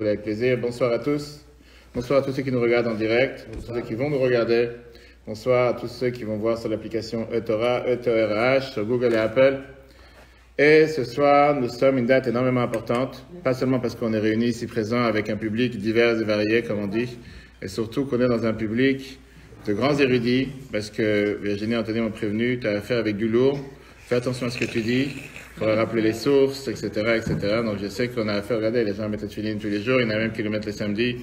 Avec plaisir. Bonsoir à tous. Bonsoir à tous ceux qui nous regardent en direct, tous ceux qui vont nous regarder. Bonsoir à tous ceux qui vont voir sur l'application eTorah, eTorah, sur Google et Apple. Et ce soir, nous sommes une date énormément importante, pas seulement parce qu'on est réunis ici présents avec un public divers et varié, comme on dit, et surtout qu'on est dans un public de grands érudits, parce que Virginie et Anthony m'ont prévenu, tu as affaire avec du lourd, fais attention à ce que tu dis. Il faudra rappeler les sources, etc., etc. Donc je sais qu'on a affaire, regardez, les gens mettent la tuiline tous les jours, il y en a même qui le mettent le samedi.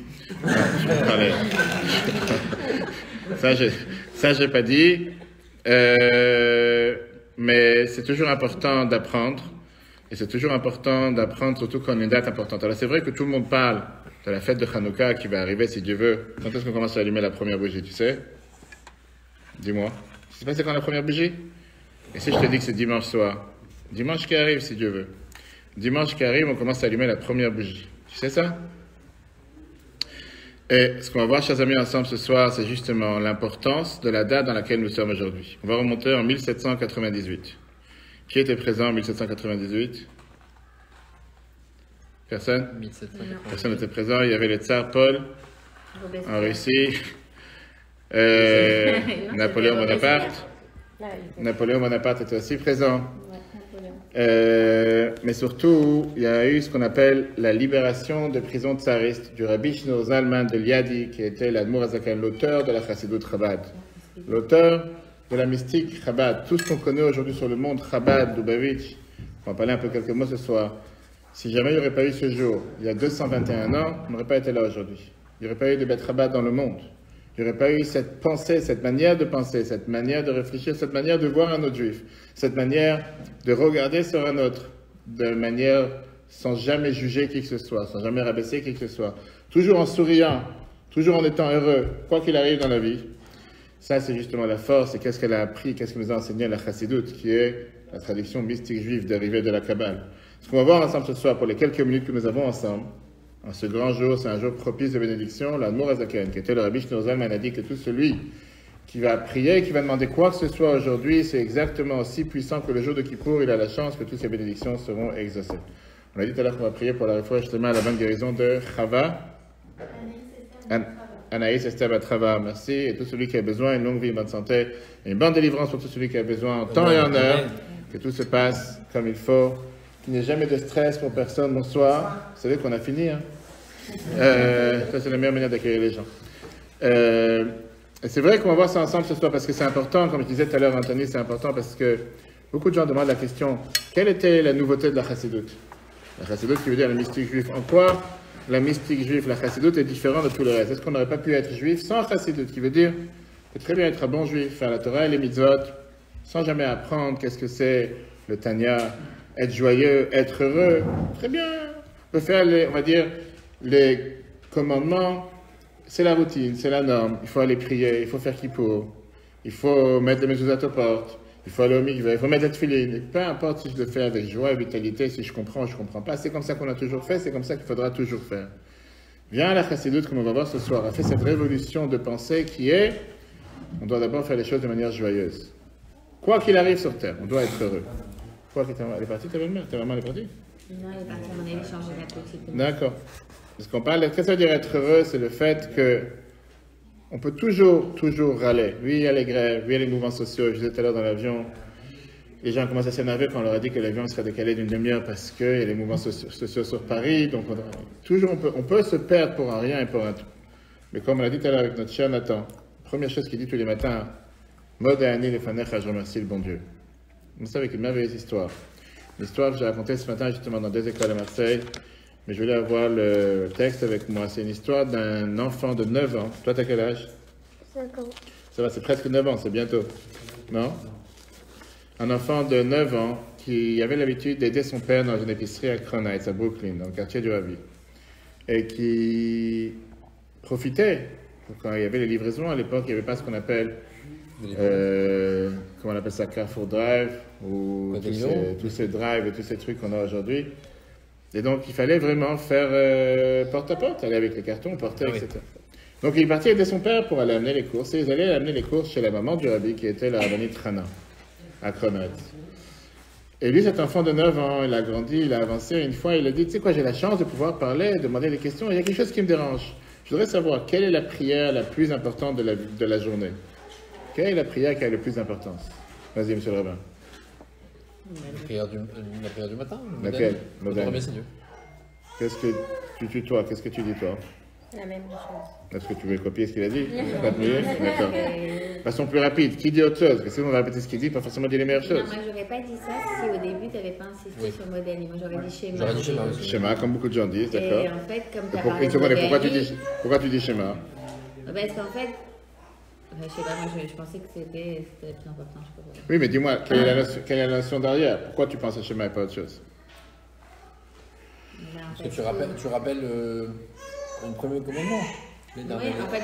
Ça, j'ai pas dit. Mais c'est toujours important d'apprendre. Et c'est toujours important d'apprendre, surtout quand on a une date importante. Alors c'est vrai que tout le monde parle de la fête de Hanouka qui va arriver, si Dieu veut. Quand est-ce qu'on commence à allumer la première bougie, tu sais? Dis-moi. Tu sais pas c'est quand la première bougie? Et si je te dis que c'est dimanche soir? Dimanche qui arrive, si Dieu veut. Dimanche qui arrive, on commence à allumer la première bougie. Tu sais ça? Et ce qu'on va voir, chers amis, ensemble ce soir, c'est justement l'importance de la date dans laquelle nous sommes aujourd'hui. On va remonter en 1798. Qui était présent en 1798? Personne? 1798. Personne n'était présent. Il y avait le tsar Paul en Russie. Napoléon Bonaparte. Napoléon Bonaparte était aussi présent. Mais surtout, il y a eu ce qu'on appelle la libération de prison tsariste du Rabbi Shneur Zalman de Liadi, qui était l'Admour Hazaken, l'auteur de la Chassidut Chabad. L'auteur de la mystique Chabad. Tout ce qu'on connaît aujourd'hui sur le monde, Chabad, Lubavitch, on va parler un peu quelques mots ce soir. Si jamais il n'y aurait pas eu ce jour, il y a 221 ans, on n'aurait pas été là aujourd'hui. Il n'y aurait pas eu de Bet Chabad dans le monde. Il n'y aurait pas eu cette pensée, cette manière de penser, cette manière de réfléchir, cette manière de voir un autre juif, cette manière de regarder sur un autre, de manière sans jamais juger qui que ce soit, sans jamais rabaisser qui que ce soit, toujours en souriant, toujours en étant heureux, quoi qu'il arrive dans la vie. Ça, c'est justement la force et qu'est-ce qu'elle a appris, qu'est-ce qu'elle nous a enseigné la Chassidut, qui est la tradition mystique juive dérivée de la Kabbale. Ce qu'on va voir ensemble ce soir, pour les quelques minutes que nous avons ensemble, en ce grand jour, c'est un jour propice de bénédiction, l'Admour Hazaken, qui était le Rabbi Shneur Zalman, a dit que tout celui qui va prier, qui va demander quoi que ce soit aujourd'hui, c'est exactement aussi puissant que le jour de Kippour, il a la chance que toutes ces bénédictions seront exaucées. On a dit tout à l'heure qu'on va prier pour la réforme justement à la bonne guérison de Chava, Anaïs Esther Batrava, merci, et tout celui qui a besoin, une longue vie, une bonne santé, et une bonne délivrance pour tout celui qui a besoin en temps et en heure, que tout se passe comme il faut, qu'il n'y ait jamais de stress pour personne. Bonsoir, vous savez qu'on a fini, hein? Ça, c'est la meilleure manière d'accueillir les gens. Et c'est vrai qu'on va voir ça ensemble ce soir parce que c'est important, comme je disais tout à l'heure, Anthony, c'est important parce que beaucoup de gens demandent la question, quelle était la nouveauté de la Chassidut? La Chassidut qui veut dire la mystique juive. En quoi la mystique juive, la Chassidut est différente de tout le reste? Est-ce qu'on n'aurait pas pu être juif sans Chassidut, qui veut dire que très bien être un bon juif, faire la Torah et les mitzvot, sans jamais apprendre qu'est-ce que c'est le Tanya, être joyeux, être heureux, très bien. On peut faire, on va dire, les commandements, c'est la routine, c'est la norme. Il faut aller prier, il faut faire kippour, il faut mettre les mezuzot aux portes, il faut aller au mikveh, il faut mettre la tefilin. Peu importe si je le fais avec joie et vitalité, si je comprends ou je ne comprends pas, c'est comme ça qu'on a toujours fait, c'est comme ça qu'il faudra toujours faire. Viens à la Chassidut, comme on va voir ce soir, a fait cette révolution de pensée qui est, on doit d'abord faire les choses de manière joyeuse. Quoi qu'il arrive sur terre, on doit être heureux. Quoi qu'il elle est partie, ta belle-mère? Ta maman, elle est partie? Non, elle est partie, on avait changé la petite. D'accord. Parce qu'on parle, qu'est-ce que ça veut dire être heureux? C'est le fait que on peut toujours râler. Oui, il y a les grèves, oui, il y a les mouvements sociaux. Je disais tout à l'heure dans l'avion, les gens commencent à s'énerver quand on leur a dit que l'avion serait décalé d'une demi-heure parce qu'il y a les mouvements sociaux sur Paris. Donc, on peut se perdre pour un rien et pour un tout. Mais comme on l'a dit tout à l'heure avec notre cher Nathan, première chose qu'il dit tous les matins, Modéani les fanecha, je remercie le bon Dieu. Vous savez qu'une merveilleuse histoire. L'histoire que j'ai racontée ce matin justement dans 2 écoles à Marseille. Mais je voulais avoir le texte avec moi. C'est une histoire d'un enfant de 9 ans. Toi, t'as quel âge? 5 ans. Ça va, c'est presque 9 ans, c'est bientôt. Non? Un enfant de 9 ans qui avait l'habitude d'aider son père dans une épicerie à Crown Heights, à Brooklyn, dans le quartier du Ravi. Et qui profitait. Quand il y avait les livraisons, à l'époque, il n'y avait pas ce qu'on appelle... comment on appelle ça? Carrefour Drive, ou tous ces drives et tous ces trucs qu'on a aujourd'hui. Et donc, il fallait vraiment faire porte-à-porte, aller avec les cartons, porter, etc. Donc, il partit aider son père pour aller amener les courses. Et ils allaient amener les courses chez la maman du Rabbi, qui était la rabbinite Hana, à Crown Heights. Et lui, cet enfant de 9 ans, il a grandi, il a avancé. Une fois, il a dit, tu sais quoi, j'ai la chance de pouvoir parler, demander des questions. Il y a quelque chose qui me dérange. Je voudrais savoir, quelle est la prière la plus importante de la journée? Quelle est la prière qui a le plus d'importance? Vas-y, monsieur le rabbin. La prière du matin. Laquelle? Moderne. Remercie Dieu. Qu'est-ce que qu'est-ce que tu dis, toi? La même chose. Est-ce que tu veux copier ce qu'il a dit? D'accord. Façon plus rapide. Qui dit autre chose? Parce que sinon, on va répéter ce qu'il dit, pas forcément dire les meilleures Non, choses. moi, j'aurais pas dit ça si au début, tu n'avais pas insisté sur Modani. Moi, j'aurais dit schéma. J'aurais dit schéma aussi. Schéma, comme beaucoup de gens disent, d'accord. Et en fait, comme tu as parlé de Pourquoi tu dis schéma? Parce qu'en fait, je sais pas, moi, je pensais que c'était plus important. Je sais pas pourquoi. Oui, mais dis-moi, quelle est la notion derrière? Pourquoi tu penses à schéma et pas autre chose? Parce que tu rappelles le premier commandement. Oui, en fait,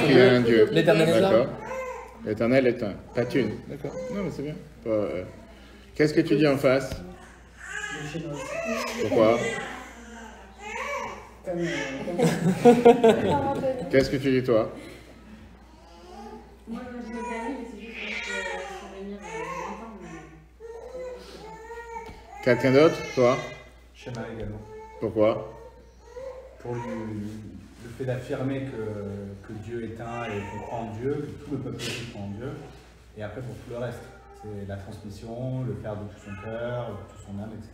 Il y a un Dieu. L'éternel est là. D'accord. L'éternel est un. Pas une. D'accord. Non, mais c'est bien. Qu'est-ce que tu dis en face? Pourquoi? Qu'est-ce que tu dis toi? Moi, je me permets, mais c'est juste pour se réunir Quelqu'un d'autre? Toi? Schéma également. Pourquoi? Pour le fait d'affirmer que Dieu est un et qu'on croit en Dieu, que tout le peuple juif croit en Dieu. Et après, pour tout le reste, c'est la transmission, le faire de tout son cœur, de toute son âme, etc.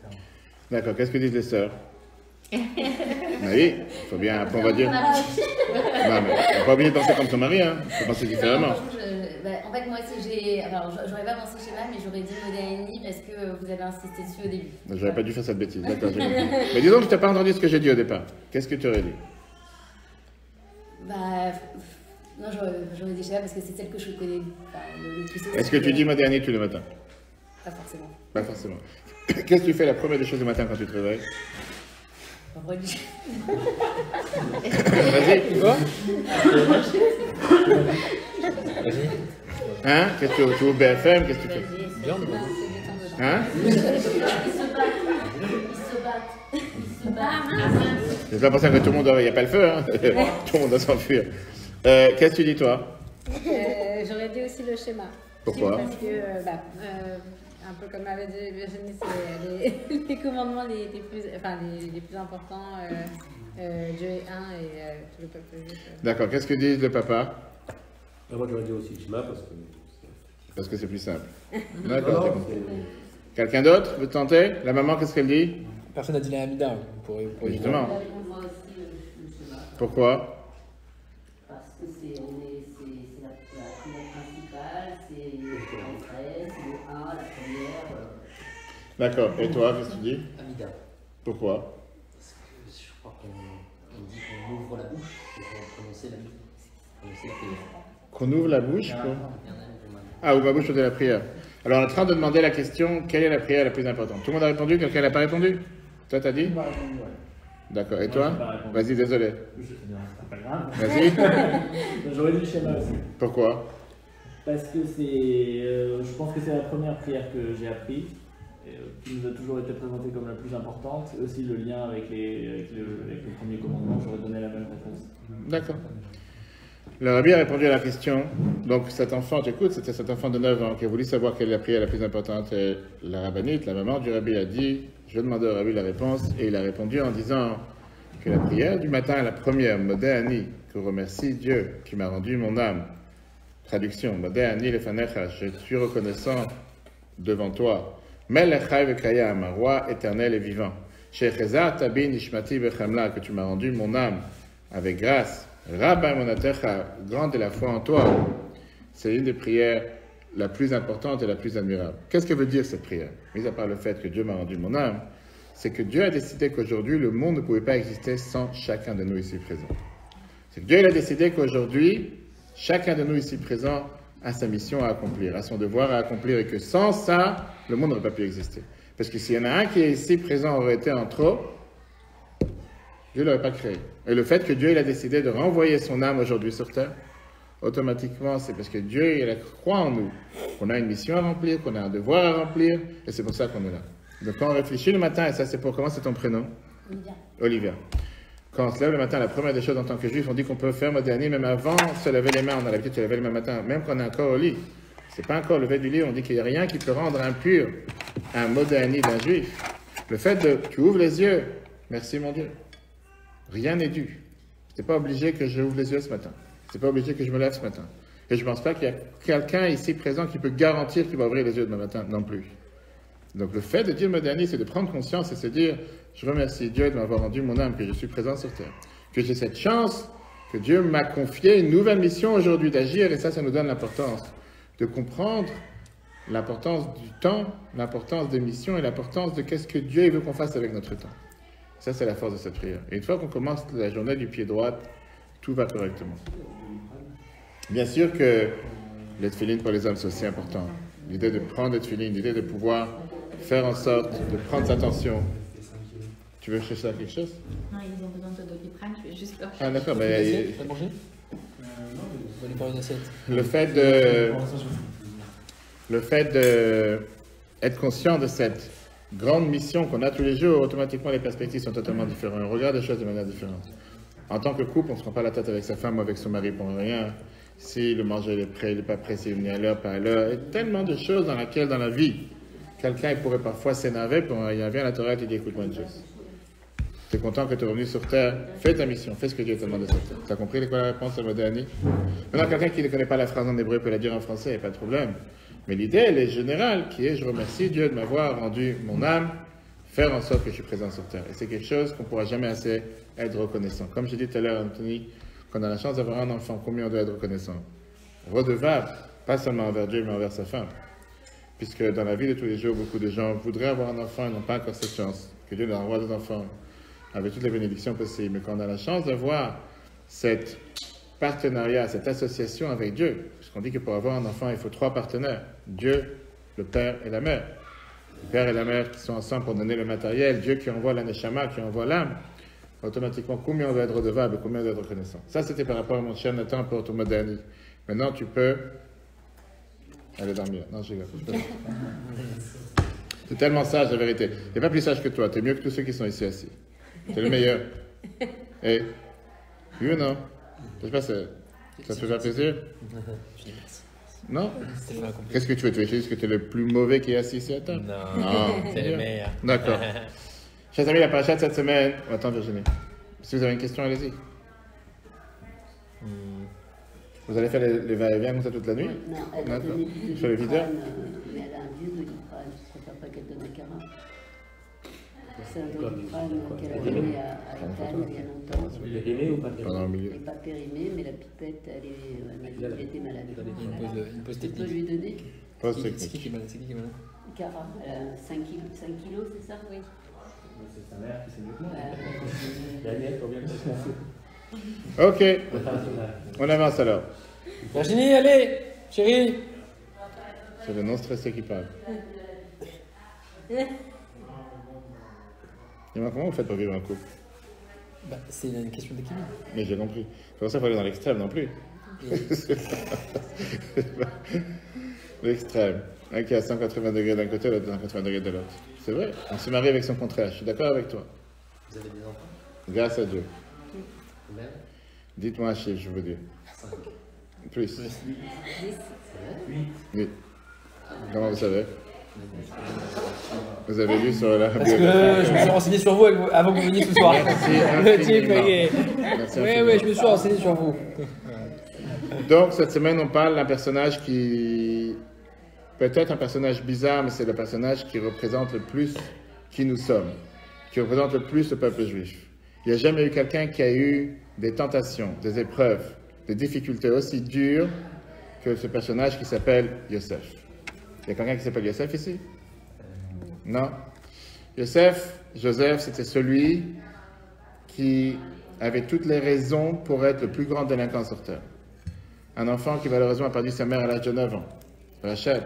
D'accord. Qu'est-ce que disent les sœurs? Oui, il faut bien, après on va dire. Non, mais on n'a pas obligé de penser comme son mari, hein. Il faut penser différemment. En fait, moi aussi, alors, j'aurais pas pensé schéma, mais j'aurais dit Modani parce que vous avez insisté dessus au début. J'aurais pas dû faire cette bêtise, d'accord. Mais disons que tu n'as pas entendu ce que j'ai dit au départ. Qu'est-ce que tu aurais dit? Non, j'aurais dit schéma parce que c'est celle que je connais le plus. Est-ce que tu dis Modani tous les matins? Pas forcément. Pas forcément. Qu'est-ce que tu fais la première des choses du matin quand tu te réveilles? Vas-y, tu vois? Vas-y. Hein? Qu'est-ce que tu ouvres BFM? Qu'est-ce que tu fais? Viande. Hein? Ils se battent. C'est pas pour ça que tout le monde, il n'y a pas le feu, hein? Tout le monde doit s'enfuir. Qu'est-ce que tu dis toi? J'aurais dit aussi le schéma. Pourquoi? Parce que, un peu comme avait dit Virginie, c'est les commandements les plus importants. Dieu est un et tout le peuple juif. D'accord. Qu'est-ce que dit le papa? Moi, j'aurais dit aussi schéma Parce que c'est plus simple. D'accord. Quelqu'un d'autre veut tenter? La maman, qu'est-ce qu'elle dit? Personne n'a dit la Hamida pour Justement. Moi aussi, le schéma. Pourquoi? Parce que c'est la prière principale, c'est l'entrée, c'est le 1, la première. D'accord. Et toi, qu'est-ce que tu dis? Amida. Pourquoi? Parce que je crois qu'on dit qu'on ouvre la bouche pour prononcer la prière. Qu'on ouvre la bouche pour... Ah, ouvre la bouche pour la prière. Alors, on est en train de demander la question, quelle est la prière la plus importante? Tout le monde a répondu? Quelqu'un n'a pas répondu? Toi, t'as dit? D'accord. Et toi? Vas-y, désolé. C'est pas grave. Vas-y. J'aurais dit schéma aussi. Pourquoi? Parce que je pense que c'est la première prière que j'ai apprise, qui nous a toujours été présentée comme la plus importante. Et aussi le lien avec le premier commandement, j'aurais donné la même réponse. D'accord. Le rabbi a répondu à la question. Donc cet enfant, j'écoute, c'était cet enfant de 9 ans qui a voulu savoir quelle est la prière la plus importante. Et la rabbinite, la maman du rabbi, a dit, je demandais au rabbi la réponse, et il a répondu en disant que la prière du matin, la première, Modéani, que remercie Dieu qui m'a rendu mon âme. Traduction, Modéani lefanecha, je suis reconnaissant devant toi. Melechai vekayam, roi éternel et vivant. Shechezar tabin nishmati bechamla, que tu m'as rendu mon âme avec grâce. Rabbi monatecha, grande est la foi en toi. C'est une des prières la plus importante et la plus admirable. Qu'est-ce que veut dire cette prière? Mis à part le fait que Dieu m'a rendu mon âme, c'est que Dieu a décidé qu'aujourd'hui, le monde ne pouvait pas exister sans chacun de nous ici présents. C'est que Dieu il a décidé qu'aujourd'hui, chacun de nous ici présents a sa mission à accomplir, a son devoir à accomplir, et que sans ça, le monde n'aurait pas pu exister. Parce que s'il y en a un qui est ici présent aurait été en trop, Dieu ne l'aurait pas créé. Et le fait que Dieu il a décidé de renvoyer son âme aujourd'hui sur terre, automatiquement, c'est parce que Dieu il croit en nous, qu'on a une mission à remplir, qu'on a un devoir à remplir, et c'est pour ça qu'on est là. Donc quand on réfléchit le matin, et ça c'est pour, comment c'est ton prénom? Olivia. Quand on se lève le matin, la première des choses en tant que juif, on dit qu'on peut faire Modéani même avant de se laver les mains. On a l'habitude de se laver le matin, même quand on est encore au lit. c'est pas encore levé du lit, on dit qu'il n'y a rien qui peut rendre impur un modéani d'un juif. Le fait de, tu ouvres les yeux, merci mon Dieu, rien n'est dû. Tu n'es pas obligé que je ouvre les yeux ce matin. Tu n'es pas obligé que je me lève ce matin. Et je ne pense pas qu'il y a quelqu'un ici présent qui peut garantir qu'il va ouvrir les yeux demain matin non plus. Donc le fait de dire modéani, c'est de prendre conscience et se dire, je remercie Dieu de m'avoir rendu mon âme, que je suis présent sur terre, que j'ai cette chance, que Dieu m'a confié une nouvelle mission aujourd'hui d'agir, et ça nous donne l'importance de comprendre l'importance du temps, l'importance des missions et l'importance de qu'est-ce que Dieu veut qu'on fasse avec notre temps. Ça, c'est la force de cette prière. Et une fois qu'on commence la journée du pied droit, tout va correctement. Bien sûr que le tefillin pour les hommes, c'est aussi important. L'idée de prendre le tefillin, l'idée de pouvoir faire en sorte de prendre sa tension. Tu veux chercher quelque chose? Non, ils ont besoin de Doliprane, je vais juste leur Ah d'accord, T'as mais mangé? Non, on va lui faire une assiette. le fait de être conscient de cette grande mission qu'on a tous les jours, automatiquement les perspectives sont totalement différentes. On regarde les choses de manière différente. En tant que couple, on ne se prend pas la tête avec sa femme ou avec son mari pour rien. Si le manger est prêt, il n'est pas prêt, s'il est venu à l'heure, pas à l'heure. Il y a tellement de choses dans lesquelles, dans la vie, quelqu'un il pourrait parfois s'énerver, puis il vient à la Torah et il dit écoute-moi une chose. Tu es content que tu es revenu sur terre, fais ta mission, fais ce que Dieu te demande sur terre. Tu as compris quoi la réponse à Modéani? Maintenant, quelqu'un qui ne connaît pas la phrase en hébreu peut la dire en français, il n'y a pas de problème. Mais l'idée, elle est générale, qui est je remercie Dieu de m'avoir rendu mon âme, faire en sorte que je suis présent sur terre. Et c'est quelque chose qu'on ne pourra jamais assez être reconnaissant. Comme j'ai dit tout à l'heure, Anthony, qu'on a la chance d'avoir un enfant, combien on doit être reconnaissant? Redevable, pas seulement envers Dieu, mais envers sa femme. Puisque dans la vie de tous les jours, beaucoup de gens voudraient avoir un enfant et n'ont pas encore cette chance. Que Dieu leur envoie des enfants avec toutes les bénédictions possibles. Mais quand on a la chance d'avoir cet partenariat, cette association avec Dieu, puisqu'on dit que pour avoir un enfant, il faut 3 partenaires. Dieu, le père et la mère. Le père et la mère qui sont ensemble pour donner le matériel. Dieu qui envoie la neshama, qui envoie l'âme. Automatiquement, combien on doit être redevable, combien on doit être reconnaissant. Ça, c'était par rapport à mon cher Nathan pour ton moderne. Maintenant, tu peux aller dormir. Non, je rigole. C'est tellement sage, la vérité. Tu n'es pas plus sage que toi. Tu es mieux que tous ceux qui sont ici assis. Tu es le meilleur. Et oui ou non? Je sais pas, ça te fait plaisir? Non? Qu'est-ce que tu veux? Tu veux dire que tu es le plus mauvais qui est assis ici à table? Non, c'est le meilleur. D'accord. Chers amis, la paracha de cette semaine. Attends, Virginie. Si vous avez une question, allez-y. Vous allez faire les va-et-vient comme ça toute la nuit? Non, elle a donné du Sur les videurs? mais elle a un vieux Doliprane. Je ne préfère pas qu'elle donne un Cara. C'est un Doliprane qu'elle a donné à Ethan il y a longtemps. Il est rimé ou pas? Pendant le Il milieu. n'est pas périmé, mais la pipette, elle était malade. Une pause Tu peux technique. lui donner Pause C'est qui technique. qui est malade? C'est qui est malade? Cara, elle a 5 kilos, c'est ça? Oui. C'est sa mère qui sait mieux que moi. Daniel, combien de Ok, on avance alors. Virginie, allez, chérie. C'est le non stressé qui parle. Dis-moi, comment vous faites pour vivre en couple? Bah, c'est une question d'équilibre. Mais j'ai compris. C'est pour ça qu'il faut aller dans l'extrême non plus. L'extrême. Un qui est à 180 degrés d'un côté, l'autre à 180 degrés de l'autre. C'est vrai, on se marie avec son contraire. Je suis d'accord avec toi. Vous avez des enfants? Grâce à Dieu. Combien? Dites-moi un chiffre, je veux dire. 5. Plus. Oui. Comment vous savez? Vous avez lu sur la Parce que je me suis renseigné sur vous avant que vous veniez ce soir. Le type, Merci oui, infiniment. je me suis renseigné sur vous. Donc, cette semaine, on parle d'un personnage qui... Peut-être un personnage bizarre, mais c'est le personnage qui représente le plus qui nous sommes, qui représente le plus le peuple juif. Il n'y a jamais eu quelqu'un qui a eu des tentations, des épreuves, des difficultés aussi dures que ce personnage qui s'appelle Yosef. Il y a quelqu'un qui s'appelle Yosef ici? Non? Joseph, c'était celui qui avait toutes les raisons pour être le plus grand délinquant sur terre. Un enfant qui malheureusement a perdu sa mère à l'âge de 9 ans. Rachel,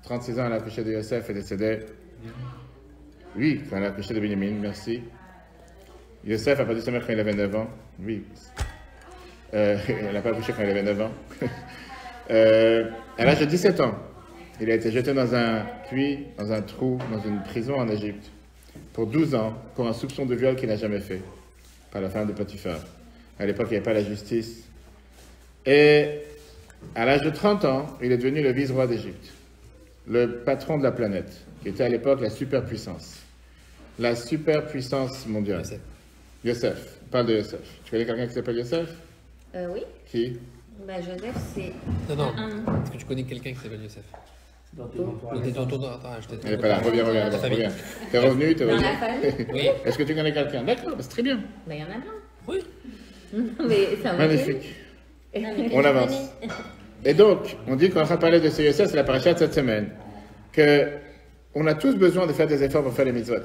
36 ans, elle a accouché de Yosef et décédée. Oui, quand elle a accouché de Benjamin, merci. Yosef a perdu sa mère quand il avait 9 ans. Oui. Elle n'a pas accouché quand il avait 9 ans. À l'âge de 17 ans, il a été jeté dans un puits, dans un trou, dans une prison en Égypte, pour 12 ans, pour un soupçon de viol qu'il n'a jamais fait, par la femme de Potiphar. À l'époque, il n'y avait pas la justice. Et À l'âge de 30 ans, il est devenu le vice-roi d'Égypte, le patron de la planète, qui était à l'époque la superpuissance. La superpuissance mondiale. Yosef. Yosef, on parle de Yosef. Tu connais quelqu'un qui s'appelle Yosef? Oui. Qui? Bah, Joseph, c'est. Non. Est-ce que tu connais quelqu'un qui s'appelle Yosef? Dans tes On entourages. était dans ton entourage. Elle n'est pas là, reviens. Ta famille. T'es revenu, Dans la famille. Oui. Est-ce que tu connais quelqu'un? D'accord, bah, c'est très bien. Bah, il y en a plein. Oui. Mais ça va. Magnifique. On avance. Et donc, on dit qu'on va parler de ce Yosef, c'est la paracha de cette semaine, qu'on a tous besoin de faire des efforts pour faire les mitzvot.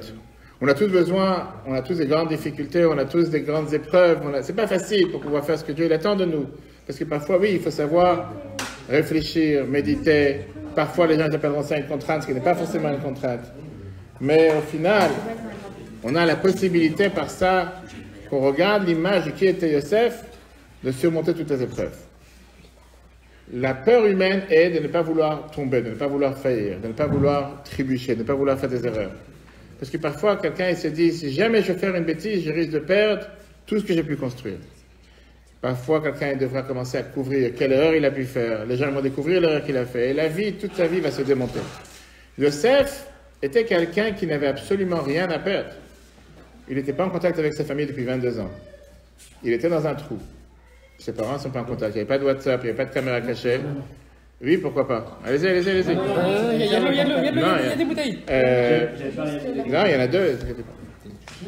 On a tous des grandes difficultés, on a tous des grandes épreuves. C'est pas facile pour pouvoir faire ce que Dieu il attend de nous. Parce que parfois, oui, il faut savoir réfléchir, méditer. Parfois, les gens appelleront ça une contrainte, ce qui n'est pas forcément une contrainte. Mais au final, on a la possibilité par ça, qu'on regarde l'image de qui était Yosef, de surmonter toutes les épreuves. La peur humaine est de ne pas vouloir tomber, de ne pas vouloir faillir, de ne pas vouloir trébucher, de ne pas vouloir faire des erreurs. Parce que parfois, quelqu'un il se dit, si jamais je vais faire une bêtise, je risque de perdre tout ce que j'ai pu construire. Parfois, quelqu'un devra commencer à couvrir quelle erreur il a pu faire. Les gens vont découvrir l'erreur qu'il a fait. Et la vie, toute sa vie va se démonter. Yosef était quelqu'un qui n'avait absolument rien à perdre. Il n'était pas en contact avec sa famille depuis 22 ans. Il était dans un trou. Ses parents ne sont pas en contact. Il n'y avait pas de WhatsApp, il n'y avait pas de caméra cachée. Oui, pourquoi pas. Allez-y. Il y a des bouteilles. Non, il y en a deux.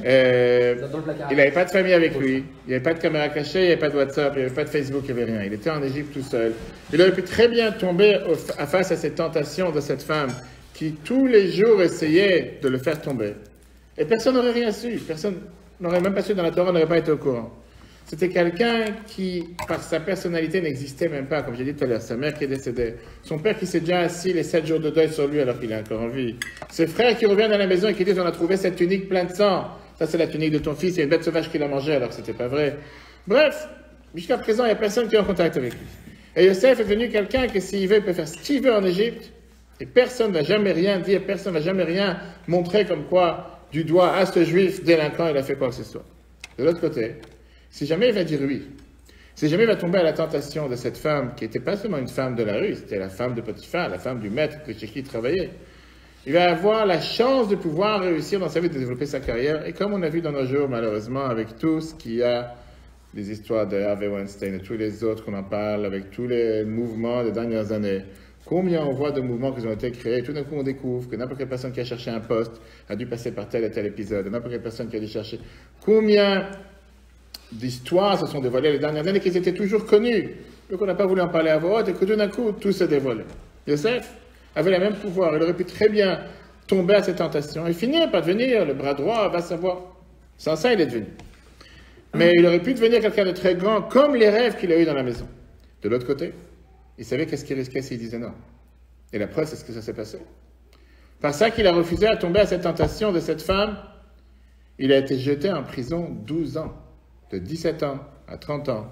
Il n'avait pas de famille avec lui, il n'y avait pas de caméra cachée, il n'y avait pas de WhatsApp, il n'y avait pas de Facebook, il n'y avait rien. Il était en Égypte tout seul. Il aurait pu très bien tomber face à cette tentation de cette femme qui tous les jours essayait de le faire tomber. Et personne n'aurait rien su, personne n'aurait même pas su dans la Torah, n'aurait pas été au courant. C'était quelqu'un qui, par sa personnalité, n'existait même pas, comme j'ai dit tout à l'heure. Sa mère qui est décédée, son père qui s'est déjà assis les 7 jours de deuil sur lui alors qu'il est encore en vie. Ses frères qui reviennent à la maison et qui disent on a trouvé cette tunique pleine de sang. Ça, c'est la tunique de ton fils, il y a une bête sauvage qui l'a mangée alors que c'était pas vrai. Bref, jusqu'à présent, il n'y a personne qui est en contact avec lui. Et Yosef est devenu quelqu'un que s'il veut, il peut faire ce qu'il veut en Égypte, et personne ne va jamais rien dire, personne ne va jamais rien montrer comme quoi, du doigt à ce juif délinquant, il a fait quoi que ce soit. De l'autre côté, si jamais il va dire oui, si jamais il va tomber à la tentation de cette femme, qui n'était pas seulement une femme de la rue, c'était la femme de Potiphar, la femme du maître chez qui il travaillait, il va avoir la chance de pouvoir réussir dans sa vie, de développer sa carrière. Et comme on a vu dans nos jours, malheureusement, avec tout ce qu'il y a, les histoires de Harvey Weinstein et tous les autres qu'on en parle, avec tous les mouvements des dernières années, combien on voit de mouvements qui ont été créés, tout d'un coup on découvre que n'importe quelle personne qui a cherché un poste a dû passer par tel et tel épisode, n'importe quelle personne qui a dû chercher. Combien d'histoires se sont dévoilées les dernières années qui étaient toujours connues, mais qu'on n'a pas voulu en parler à voix haute et que tout d'un coup tout s'est dévoilé. Yosef avait le même pouvoir, il aurait pu très bien tomber à cette tentation et finir par devenir le bras droit, va savoir. Sans ça, il est devenu. Mais il aurait pu devenir quelqu'un de très grand, comme les rêves qu'il a eus dans la maison. De l'autre côté, il savait qu'est-ce qu'il risquait s'il disait non. Et la preuve, c'est ce que ça s'est passé. Par ça qu'il a refusé à tomber à cette tentation de cette femme, il a été jeté en prison 12 ans, de 17 ans à 30 ans,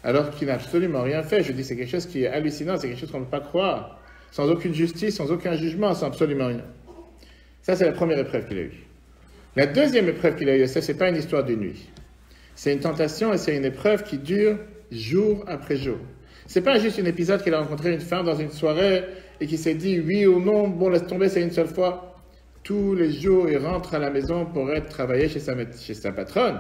alors qu'il n'a absolument rien fait. Je dis, c'est quelque chose qui est hallucinant, c'est quelque chose qu'on ne peut pas croire. Sans aucune justice, sans aucun jugement, sans absolument rien. Ça, c'est la première épreuve qu'il a eue. La deuxième épreuve qu'il a eue, ce n'est pas une histoire d'une nuit. C'est une tentation et c'est une épreuve qui dure jour après jour. Ce n'est pas juste un épisode qu'il a rencontré une femme dans une soirée et qui s'est dit oui ou non, bon, laisse tomber, c'est une seule fois. Tous les jours, il rentre à la maison pour travailler chez sa patronne.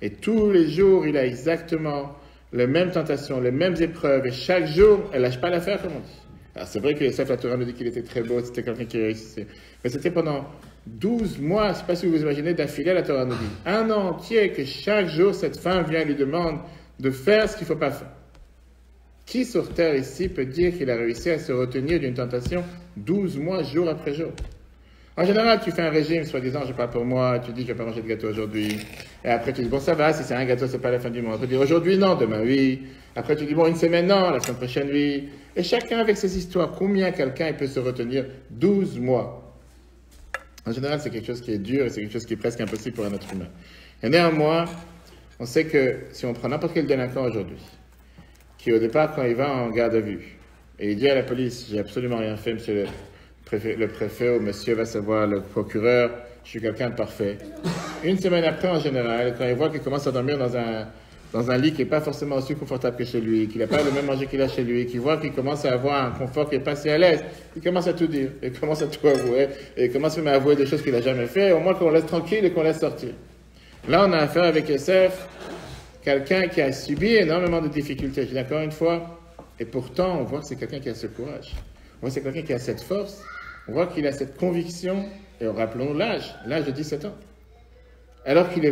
Et tous les jours, il a exactement les mêmes tentations, les mêmes épreuves. Et chaque jour, elle ne lâche pas l'affaire, comme on dit. Alors c'est vrai que Yosef, la Torah nous dit qu'il était très beau, c'était quelqu'un qui réussissait. Mais c'était pendant 12 mois, je ne sais pas si vous vous imaginez, d'affilée, la Torah nous dit. Un an entier que chaque jour, cette femme vient et lui demande de faire ce qu'il ne faut pas faire. Qui sur terre ici peut dire qu'il a réussi à se retenir d'une tentation 12 mois, jour après jour? En général, tu fais un régime, soi-disant, je parle pour moi, tu dis, je ne vais pas manger de gâteau aujourd'hui. Et après, tu dis, bon, ça va, si c'est un gâteau, ce n'est pas la fin du monde. Tu dis, aujourd'hui, non, demain, oui. Après, tu dis, bon, une semaine, non, la semaine prochaine, oui. Et chacun avec ses histoires, combien quelqu'un peut se retenir 12 mois? En général, c'est quelque chose qui est dur et c'est quelque chose qui est presque impossible pour un être humain. Et néanmoins, on sait que si on prend n'importe quel délinquant aujourd'hui, qui au départ, quand il va en garde à vue, et il dit à la police, j'ai absolument rien fait, monsieur le préfet ou monsieur va savoir, le procureur, je suis quelqu'un de parfait. Une semaine après, en général, quand il voit qu'il commence à dormir dans dans un lit qui n'est pas forcément aussi confortable que chez lui, qu'il n'a pas le même manger qu'il a chez lui, qu'il voit qu'il commence à avoir un confort qui n'est pas si à l'aise, il commence à tout dire, il commence à tout avouer, et il commence même à avouer des choses qu'il n'a jamais fait, au moins qu'on laisse tranquille et qu'on laisse sortir. Là, on a affaire avec Yosef, quelqu'un qui a subi énormément de difficultés, je dis encore une fois, et pourtant, on voit que c'est quelqu'un qui a ce courage, on voit que c'est quelqu'un qui a cette force, on voit qu'il a cette conviction, et rappelons l'âge de 17 ans, alors qu'il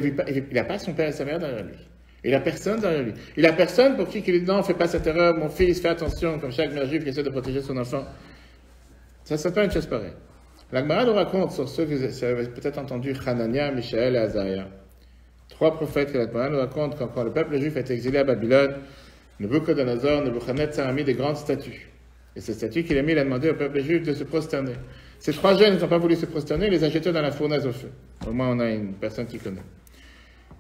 n'a pas son père et sa mère derrière lui. Il n'a personne derrière lui. Il n'a personne pour qui il dit non, fais pas cette erreur, mon fils, fais attention, comme chaque mère juive qui essaie de protéger son enfant. Ça ne serait pas une chose pareille. La Gemara nous raconte sur ceux que vous avez peut-être entendu, Hanania, Mishaël et Azaria. 3 prophètes que la Gemara nous raconte quand le peuple juif est exilé à Babylone, Nebuchadnezzar a mis des grandes statues. Et ces statues qu'il a mis, il a demandé au peuple juif de se prosterner. Ces 3 jeunes n'ont pas voulu se prosterner, ils les ont jetés dans la fournaise au feu. Au moins, on a une personne qui connaît.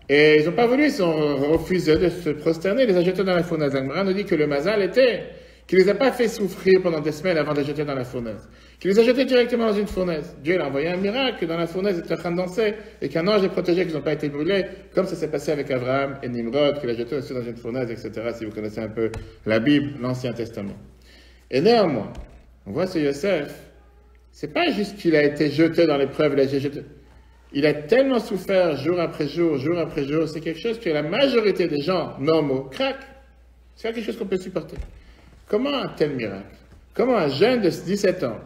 Et ils n'ont pas voulu, ils ont refusé de se prosterner, ils les ont jetés dans la fournaise. L'Agmara nous dit que le mazal était qu'il ne les a pas fait souffrir pendant des semaines avant de les jeter dans la fournaise. Qu'il les a jetés directement dans une fournaise. Dieu a envoyé un miracle, que dans la fournaise, ils étaient en train de danser, et qu'un ange les protégeait, qu'ils n'ont pas été brûlés, comme ça s'est passé avec Abraham et Nimrod, qu'il a jeté aussi dans une fournaise, etc., si vous connaissez un peu la Bible, l'Ancien Testament. Et néanmoins, on voit ce Yosef, c'est pas juste qu'il a été jeté dans l'épreuve, il a été jeté. Il a tellement souffert jour après jour, c'est quelque chose que la majorité des gens normaux craquent. C'est pas quelque chose qu'on peut supporter. Comment un tel miracle? Comment un jeune de 17 ans,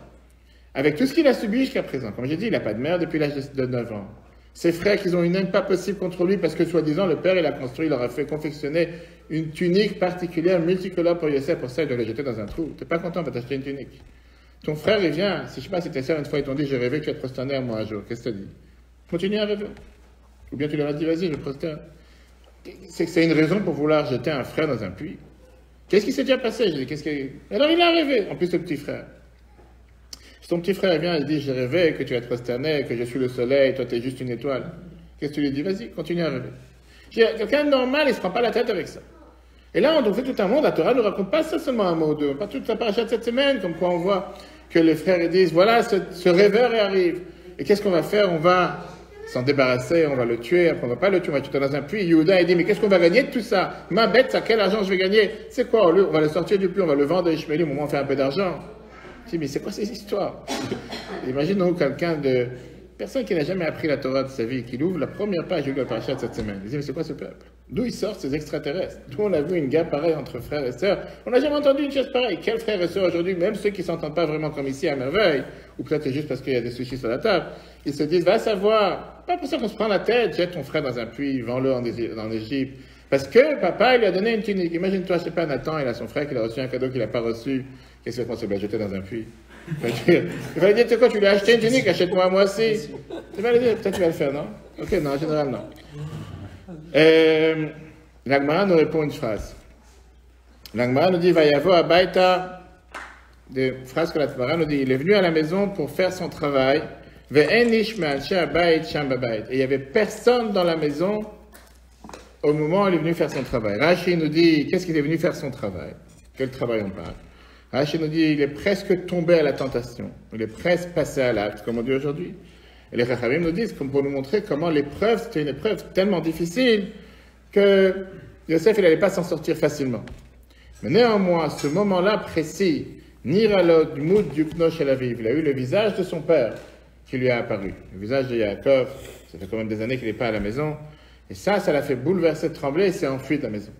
avec tout ce qu'il a subi jusqu'à présent, comme j'ai dit, il n'a pas de mère depuis l'âge de 9 ans. Ses frères, qu'ils ont une haine pas possible contre lui parce que, soi-disant, le père, il a construit, il leur a fait confectionner une tunique particulière, multicolore pour Yosef, pour ça, il doit le jeter dans un trou. T'es pas content, on va t'acheter une tunique. Ton frère, il vient, si je sais pas si tes sœurs, une fois, ils t'ont dit, j'ai rêvé que tu vas te prosterner à moi un jour. Qu'est-ce que tu as dit? Continue à rêver. Ou bien tu leur as dit, vas-y, je prosterne. C'est une raison pour vouloir jeter un frère dans un puits. Qu'est-ce qui s'est déjà passé? Je dis, qu'est-ce qui... Alors il a rêvé, en plus le petit frère. Si ton petit frère vient et dit, j'ai rêvé que tu vas te prosterner, que je suis le soleil, toi tu es juste une étoile. Qu'est-ce que tu lui dis? Vas-y, continue à rêver. Quelqu'un de normal, il ne se prend pas la tête avec ça. Et là, on fait tout un monde, la Torah ne nous raconte pas ça seulement un mot ou deux, pas toute la paracha de cette semaine, comme quoi on voit que les frères ils disent, voilà, ce rêveur arrive. Et qu'est-ce qu'on va faire? On va s'en débarrasser, on va le tuer, après on va pas le tuer, on va le tuer dans un puits. Yehuda, il dit, mais qu'est-ce qu'on va gagner de tout ça? Ma bête, ça, quel argent je vais gagner? C'est quoi? On va le sortir du puits, on va le vendre à Ishmaélim, au moins on fait un peu d'argent. Je dis, mais c'est quoi ces histoires? Imaginons quelqu'un de... Personne qui n'a jamais appris la Torah de sa vie, qui ouvre la première page de la paracha de cette semaine. Il dit, mais c'est quoi ce peuple? D'où ils sortent ces extraterrestres? D'où on a vu une guerre pareille entre frères et sœurs? On n'a jamais entendu une chose pareille. Quels frères et sœurs aujourd'hui, même ceux qui ne s'entendent pas vraiment comme ici à merveille, ou peut-être juste parce qu'il y a des sushis sur la table, ils se disent, va savoir, pas pour ça qu'on se prend la tête, jette ton frère dans un puits, vends-le en Égypte. Parce que papa, il lui a donné une tunique. Imagine-toi, je sais pas, Nathan, il a son frère qui a reçu un cadeau qu'il n'a pas reçu. Qu'est-ce qu'il va penser? Jeter dans un puits. Il va dire, tu sais quoi, tu lui as acheté une tunique, achète-moi moi aussi. Tu vas le dire, peut-être tu vas le faire, non? Ok, non, en général, non. L'Agmara nous répond une phrase. L'Agmara nous dit, Vayavo Abaita, des phrases que l'Agmara nous dit, il est venu à la maison pour faire son travail, Ve'enish me'anshe abayit sham babayit. Et il n'y avait personne dans la maison au moment où il est venu faire son travail. Rashi nous dit, qu'est-ce qu'il est venu faire son travail? Quel travail on parle? Rashi nous dit, il est presque tombé à la tentation. Il est presque passé à l'acte, comme on dit aujourd'hui. Et les Chachamim nous disent, comme pour nous montrer comment l'épreuve, c'était une épreuve tellement difficile que Yosef, il n'allait pas s'en sortir facilement. Mais néanmoins, ce moment-là précis, Niralod Moud Yuknosh El Aviv, il a eu le visage de son père qui lui a apparu. Le visage de Yaakov, ça fait quand même des années qu'il n'est pas à la maison. Et ça l'a fait bouleverser, trembler, et il s'est enfui de la maison.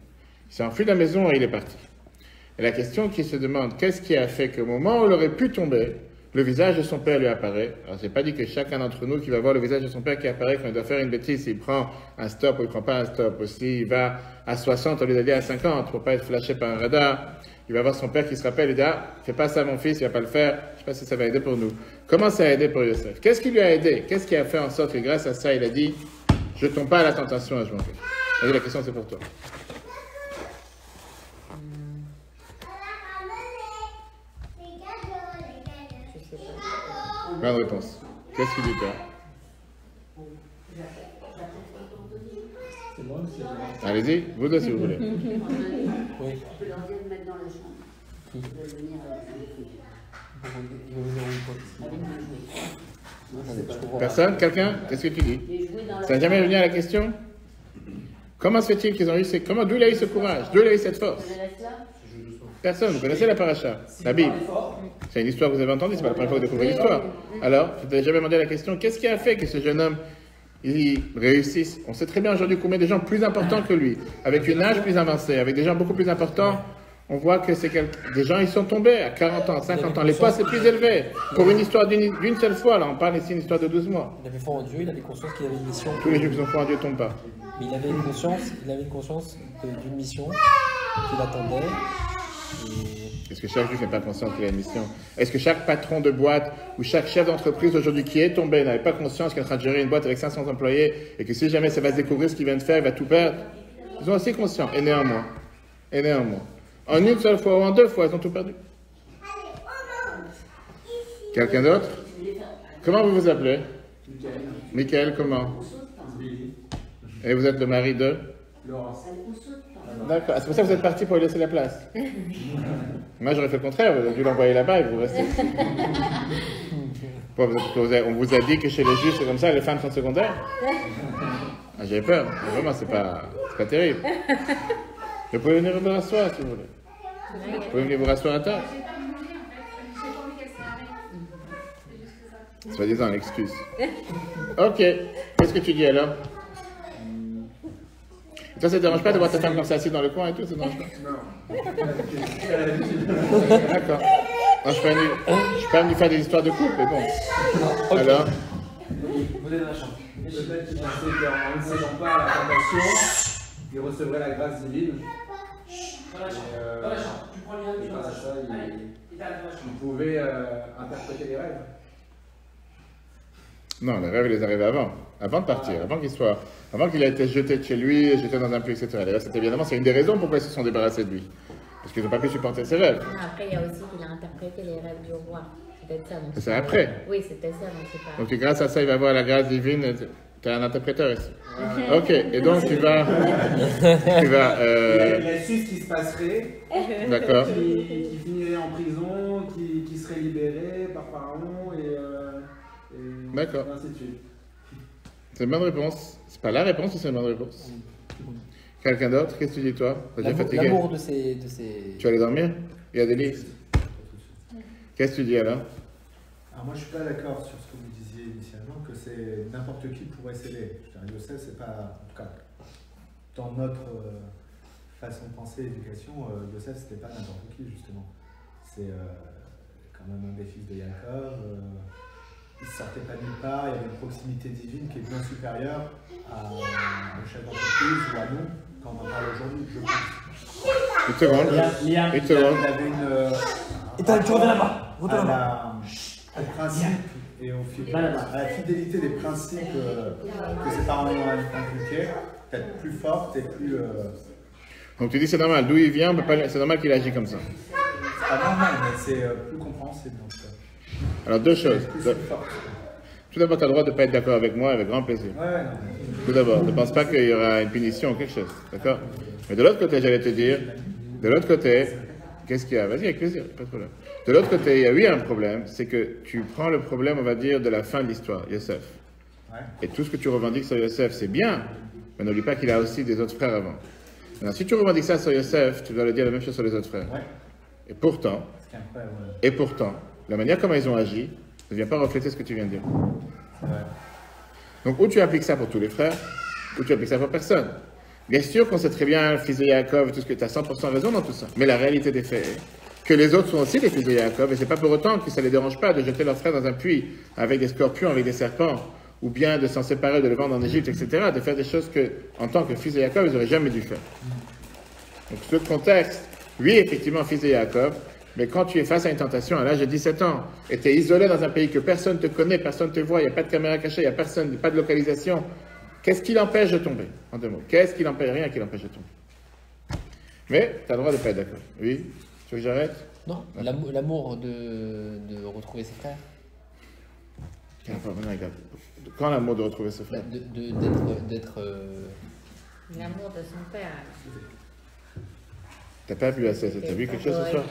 Il s'est enfui de la maison et il est parti. Et la question qui se demande, qu'est-ce qui a fait qu'au moment où il aurait pu tomber, le visage de son père lui apparaît? Alors, je n'ai pas dit que chacun d'entre nous qui va voir le visage de son père qui apparaît quand il doit faire une bêtise, s'il prend un stop ou il ne prend pas un stop, ou s'il va à 60 au lieu d'aller à 50 pour ne pas être flashé par un radar, il va voir son père qui se rappelle et dit, ah, fais pas ça mon fils, il ne va pas le faire, je ne sais pas si ça va aider pour nous. Comment ça a aidé pour Yosef? Qu'est-ce qui lui a aidé? Qu'est-ce qui a fait en sorte que grâce à ça, il a dit, je ne tombe pas à la tentation à jouer? La question c'est pour toi. Bonne réponse. Qu'est-ce qu'il dit toi? C'est moi ou c'est moi? Allez-y, vous deux si vous voulez. Je peux leur dire de mettre dans la chambre. Ils veulent venir avec Personne? Quelqu'un? Qu'est-ce que tu dis? Ça n'a jamais venu à la question? Comment se fait-il qu'ils ont eu d'où il a eu ce courage? D'où il a eu cette force? Personne, vous connaissez la paracha, la Bible. C'est une histoire que vous avez entendue, c'est pas la première fois que vous découvrez l'histoire. Alors, je t'avais jamais demandé la question, qu'est-ce qui a fait que ce jeune homme, il réussisse? On sait très bien aujourd'hui combien de gens plus importants que lui, avec une âge plus avancé, avec des gens beaucoup plus importants, on voit que c'est des gens, ils sont tombés à 40 ans, 50 ans, les postes les plus élevés, pour une histoire d'une seule fois, là, on parle ici d'une histoire de 12 mois. Il avait foi en Dieu, il avait conscience qu'il avait une mission. Tous les juifs qui ont foi en Dieu ne tombent pas. Mais il avait une conscience d'une mission qui l'attendait. Est-ce que chaque juif n'est pas conscient qu'il a une mission? Est-ce que chaque patron de boîte ou chaque chef d'entreprise aujourd'hui qui est tombé n'avait pas conscience qu'il est en train de gérer une boîte avec 500 employés et que si jamais ça va se découvrir ce qu'il vient de faire, il va tout perdre? Ils sont aussi conscients. Et néanmoins, en une seule fois ou en deux fois, ils ont tout perdu. Quelqu'un d'autre? Comment vous vous appelez? Michael, comment? Et vous êtes le mari de? D'accord. C'est pour ça que vous êtes parti pour lui laisser la place. Moi, j'aurais fait le contraire. Vous avez dû l'envoyer là-bas et vous restez. On vous a dit que chez les juifs, c'est comme ça, les femmes sont secondaires? Ah, j'avais peur. Mais vraiment, c'est pas terrible. Vous pouvez venir vous rasseoir si vous voulez. Vous pouvez venir vous rasseoir à table. Soi-disant l'excuse. Ok. Qu'est-ce que tu dis alors? Ça ne te dérange pas de voir ta femme comme ça assise dans le coin et tout? Ça ne dérange pas? Non. D'accord. Non, je ne suis pas venu faire des histoires de couple, mais bon. Okay. Alors? Vous êtes dans la chambre. Peut-être qu'il pensait qu'en ne cédant pas à la tentation, il recevrait la grâce divine. Dans la chambre. Tu prends le lien. Grâce à ça, il pouvait interpréter les rêves. Non, les rêves, ils les arrivaient avant de partir, avant qu'il ait été jeté de chez lui, jeté dans un puits, etc. Les rêves, c'est une des raisons pourquoi ils se sont débarrassés de lui. Parce qu'ils n'ont pas pu supporter ses rêves. Non, après, il y a aussi qu'il a interprété les rêves du roi. C'est peut-être ça. C'est après? Oui, c'était ça, donc c'est pas... Donc grâce à ça, il va avoir la grâce divine. Tu as un interpréteur ici. Ok, et donc tu vas... Il y a su ce qui se passerait. D'accord. Qui finirait en prison, qui serait libéré par Pharaon et d'accord. ainsi de suite. C'est une bonne réponse. C'est pas la réponse, c'est une bonne réponse. Quelqu'un d'autre? Qu'est-ce que tu dis toi? L'amour de ces... Tu vas aller dormir? Il y a des lits. Qu'est-ce que tu dis alors? Alors moi je suis pas d'accord sur ce que vous disiez initialement, que c'est n'importe qui pourrait s'aider. Yosef, c'est pas, en tout cas, dans notre façon de penser éducation, Yosef c'était pas n'importe qui justement. C'est quand même un des fils de Yaakov. Il ne sortait pas de nulle part, il y avait une proximité divine qui est bien supérieure au chef d'entreprise ou à nous quand on en parle aujourd'hui, je pense. Une seconde. Il avait tu reviens là-bas. Au principe et à la fidélité des principes que ses parents ont inculqués, peut-être plus forte et plus... Donc tu dis c'est normal, d'où il vient, c'est normal qu'il agit comme ça. C'est pas normal, mais c'est plus compréhensible. Donc, alors deux choses. Tout d'abord, tu as le droit de ne pas être d'accord avec moi, avec grand plaisir. Ouais, non. Tout d'abord, ne pense pas qu'il y aura une punition ou quelque chose, d'accord? Mais de l'autre côté, j'allais te dire, qu'est-ce qu'il y a? Vas-y, avec plaisir, pas de problème. De l'autre côté, il y a eu un problème, c'est que tu prends le problème, on va dire, de la fin de l'histoire, Yosef. Ouais. Et tout ce que tu revendiques sur Yosef, c'est bien, mais n'oublie pas qu'il a aussi des autres frères avant. Maintenant, si tu revendiques ça sur Yosef, tu dois le dire la même chose sur les autres frères. Ouais. Et pourtant, la manière comment ils ont agi ne vient pas refléter ce que tu viens de dire. Ouais. Donc, ou tu appliques ça pour tous les frères, ou tu appliques ça pour personne. Bien sûr qu'on sait très bien, le fils de Yaakov, tout ce que tu as 100% raison dans tout ça. Mais la réalité des faits est que les autres sont aussi des fils de Yaakov, et c'est pas pour autant que ça les dérange pas de jeter leurs frères dans un puits avec des scorpions, avec des serpents, ou bien de s'en séparer, de les vendre en Égypte, etc., de faire des choses que, en tant que fils de Yaakov, ils n'auraient jamais dû faire. Donc, ce contexte, oui, effectivement, fils de Yaakov, mais quand tu es face à une tentation à l'âge de 17 ans, et tu es isolé dans un pays que personne ne te connaît, personne ne te voit, il n'y a pas de caméra cachée, il n'y a personne, pas de localisation, qu'est-ce qui l'empêche de tomber? En deux mots. Qu'est-ce qui l'empêche? Rien qui l'empêche de tomber. Mais tu as le droit de ne pas être d'accord. Oui? Tu veux que j'arrête? Non, l'amour de retrouver ses frères. Quand l'amour de retrouver ses frères? D'être... L'amour de son père. T'as pas bu assez? T'as bu quelque chose ce soir?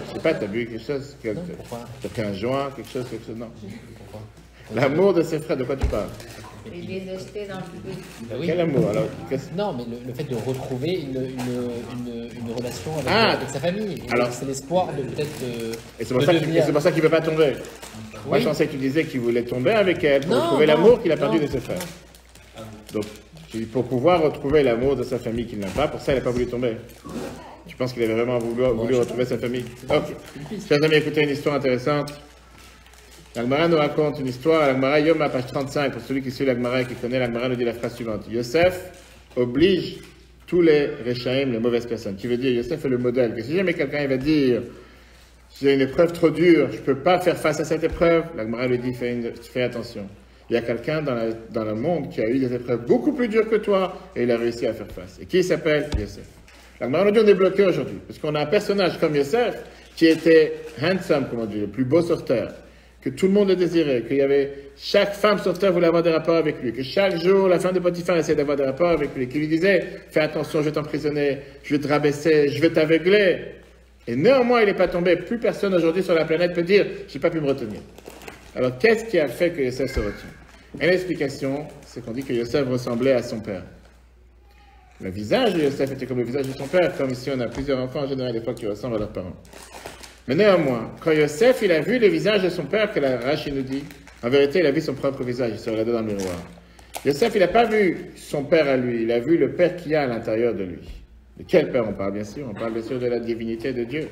Je sais pas, t'as bu quelque chose? Pourquoi? T'as pris un joint, quelque chose, non? Pourquoi? L'amour de ses frères, de quoi tu parles? Et je les ai jetés dans le public. Bah oui. Quel amour alors? Non, mais le fait de retrouver une relation avec, Ah. avec sa famille. Et Alors- c'est l'espoir de peut-être. Et c'est pour, ça qu'il ne peut pas tomber. Moi, je pensais que tu disais qu'il voulait tomber avec elle pour Non, retrouver non, l'amour qu'il a perdu non. de ses frères. Donc, j'ai dit, pour pouvoir retrouver l'amour de sa famille qu'il n'a pas, pour ça, il n'a pas voulu tomber. Tu penses qu'il avait vraiment voulu retrouver sa famille? Ok. Chers amis, écoutez une histoire intéressante. L'Agmara nous raconte une histoire. L'Agmara, Yom, à page 35, pour celui qui suit l'Agmara et qui connaît, l'Agmara nous dit la phrase suivante. Yosef oblige tous les Rechaim, les mauvaises personnes. Qui veut dire, Yosef est le modèle. Que si jamais quelqu'un va dire, j'ai une épreuve trop dure, je ne peux pas faire face à cette épreuve, l'Agmara lui dit, fais attention. Il y a quelqu'un dans le monde qui a eu des épreuves beaucoup plus dures que toi et il a réussi à faire face. Et qui il s'appelle? Yosef. L'Agmara nous dit, on est bloqué aujourd'hui. Parce qu'on a un personnage comme Yosef qui était handsome, comme on dit, le plus beau sur terre, que tout le monde le désirait, qu'il y avait chaque femme sur terre voulait avoir des rapports avec lui, que chaque jour la femme de Potiphar essayait d'avoir des rapports avec lui, qui lui disait, fais attention, je vais t'emprisonner, je vais te rabaisser, je vais t'aveugler. Et néanmoins, il n'est pas tombé. Plus personne aujourd'hui sur la planète peut dire, je n'ai pas pu me retenir. Alors, qu'est-ce qui a fait que Yosef se retient? Et l'explication, c'est qu'on dit que Yosef ressemblait à son père. Le visage de Yosef était comme le visage de son père, comme ici on a plusieurs enfants en général, des fois qui ressemblent à leurs parents. Mais néanmoins, quand Yosef, il a vu le visage de son père, que la Rashi nous dit, en vérité, il a vu son propre visage, il se regardait dans le miroir. Yosef, il n'a pas vu son père à lui, il a vu le père qu'il y a à l'intérieur de lui. De quel père on parle, bien sûr? On parle bien sûr de la divinité de Dieu.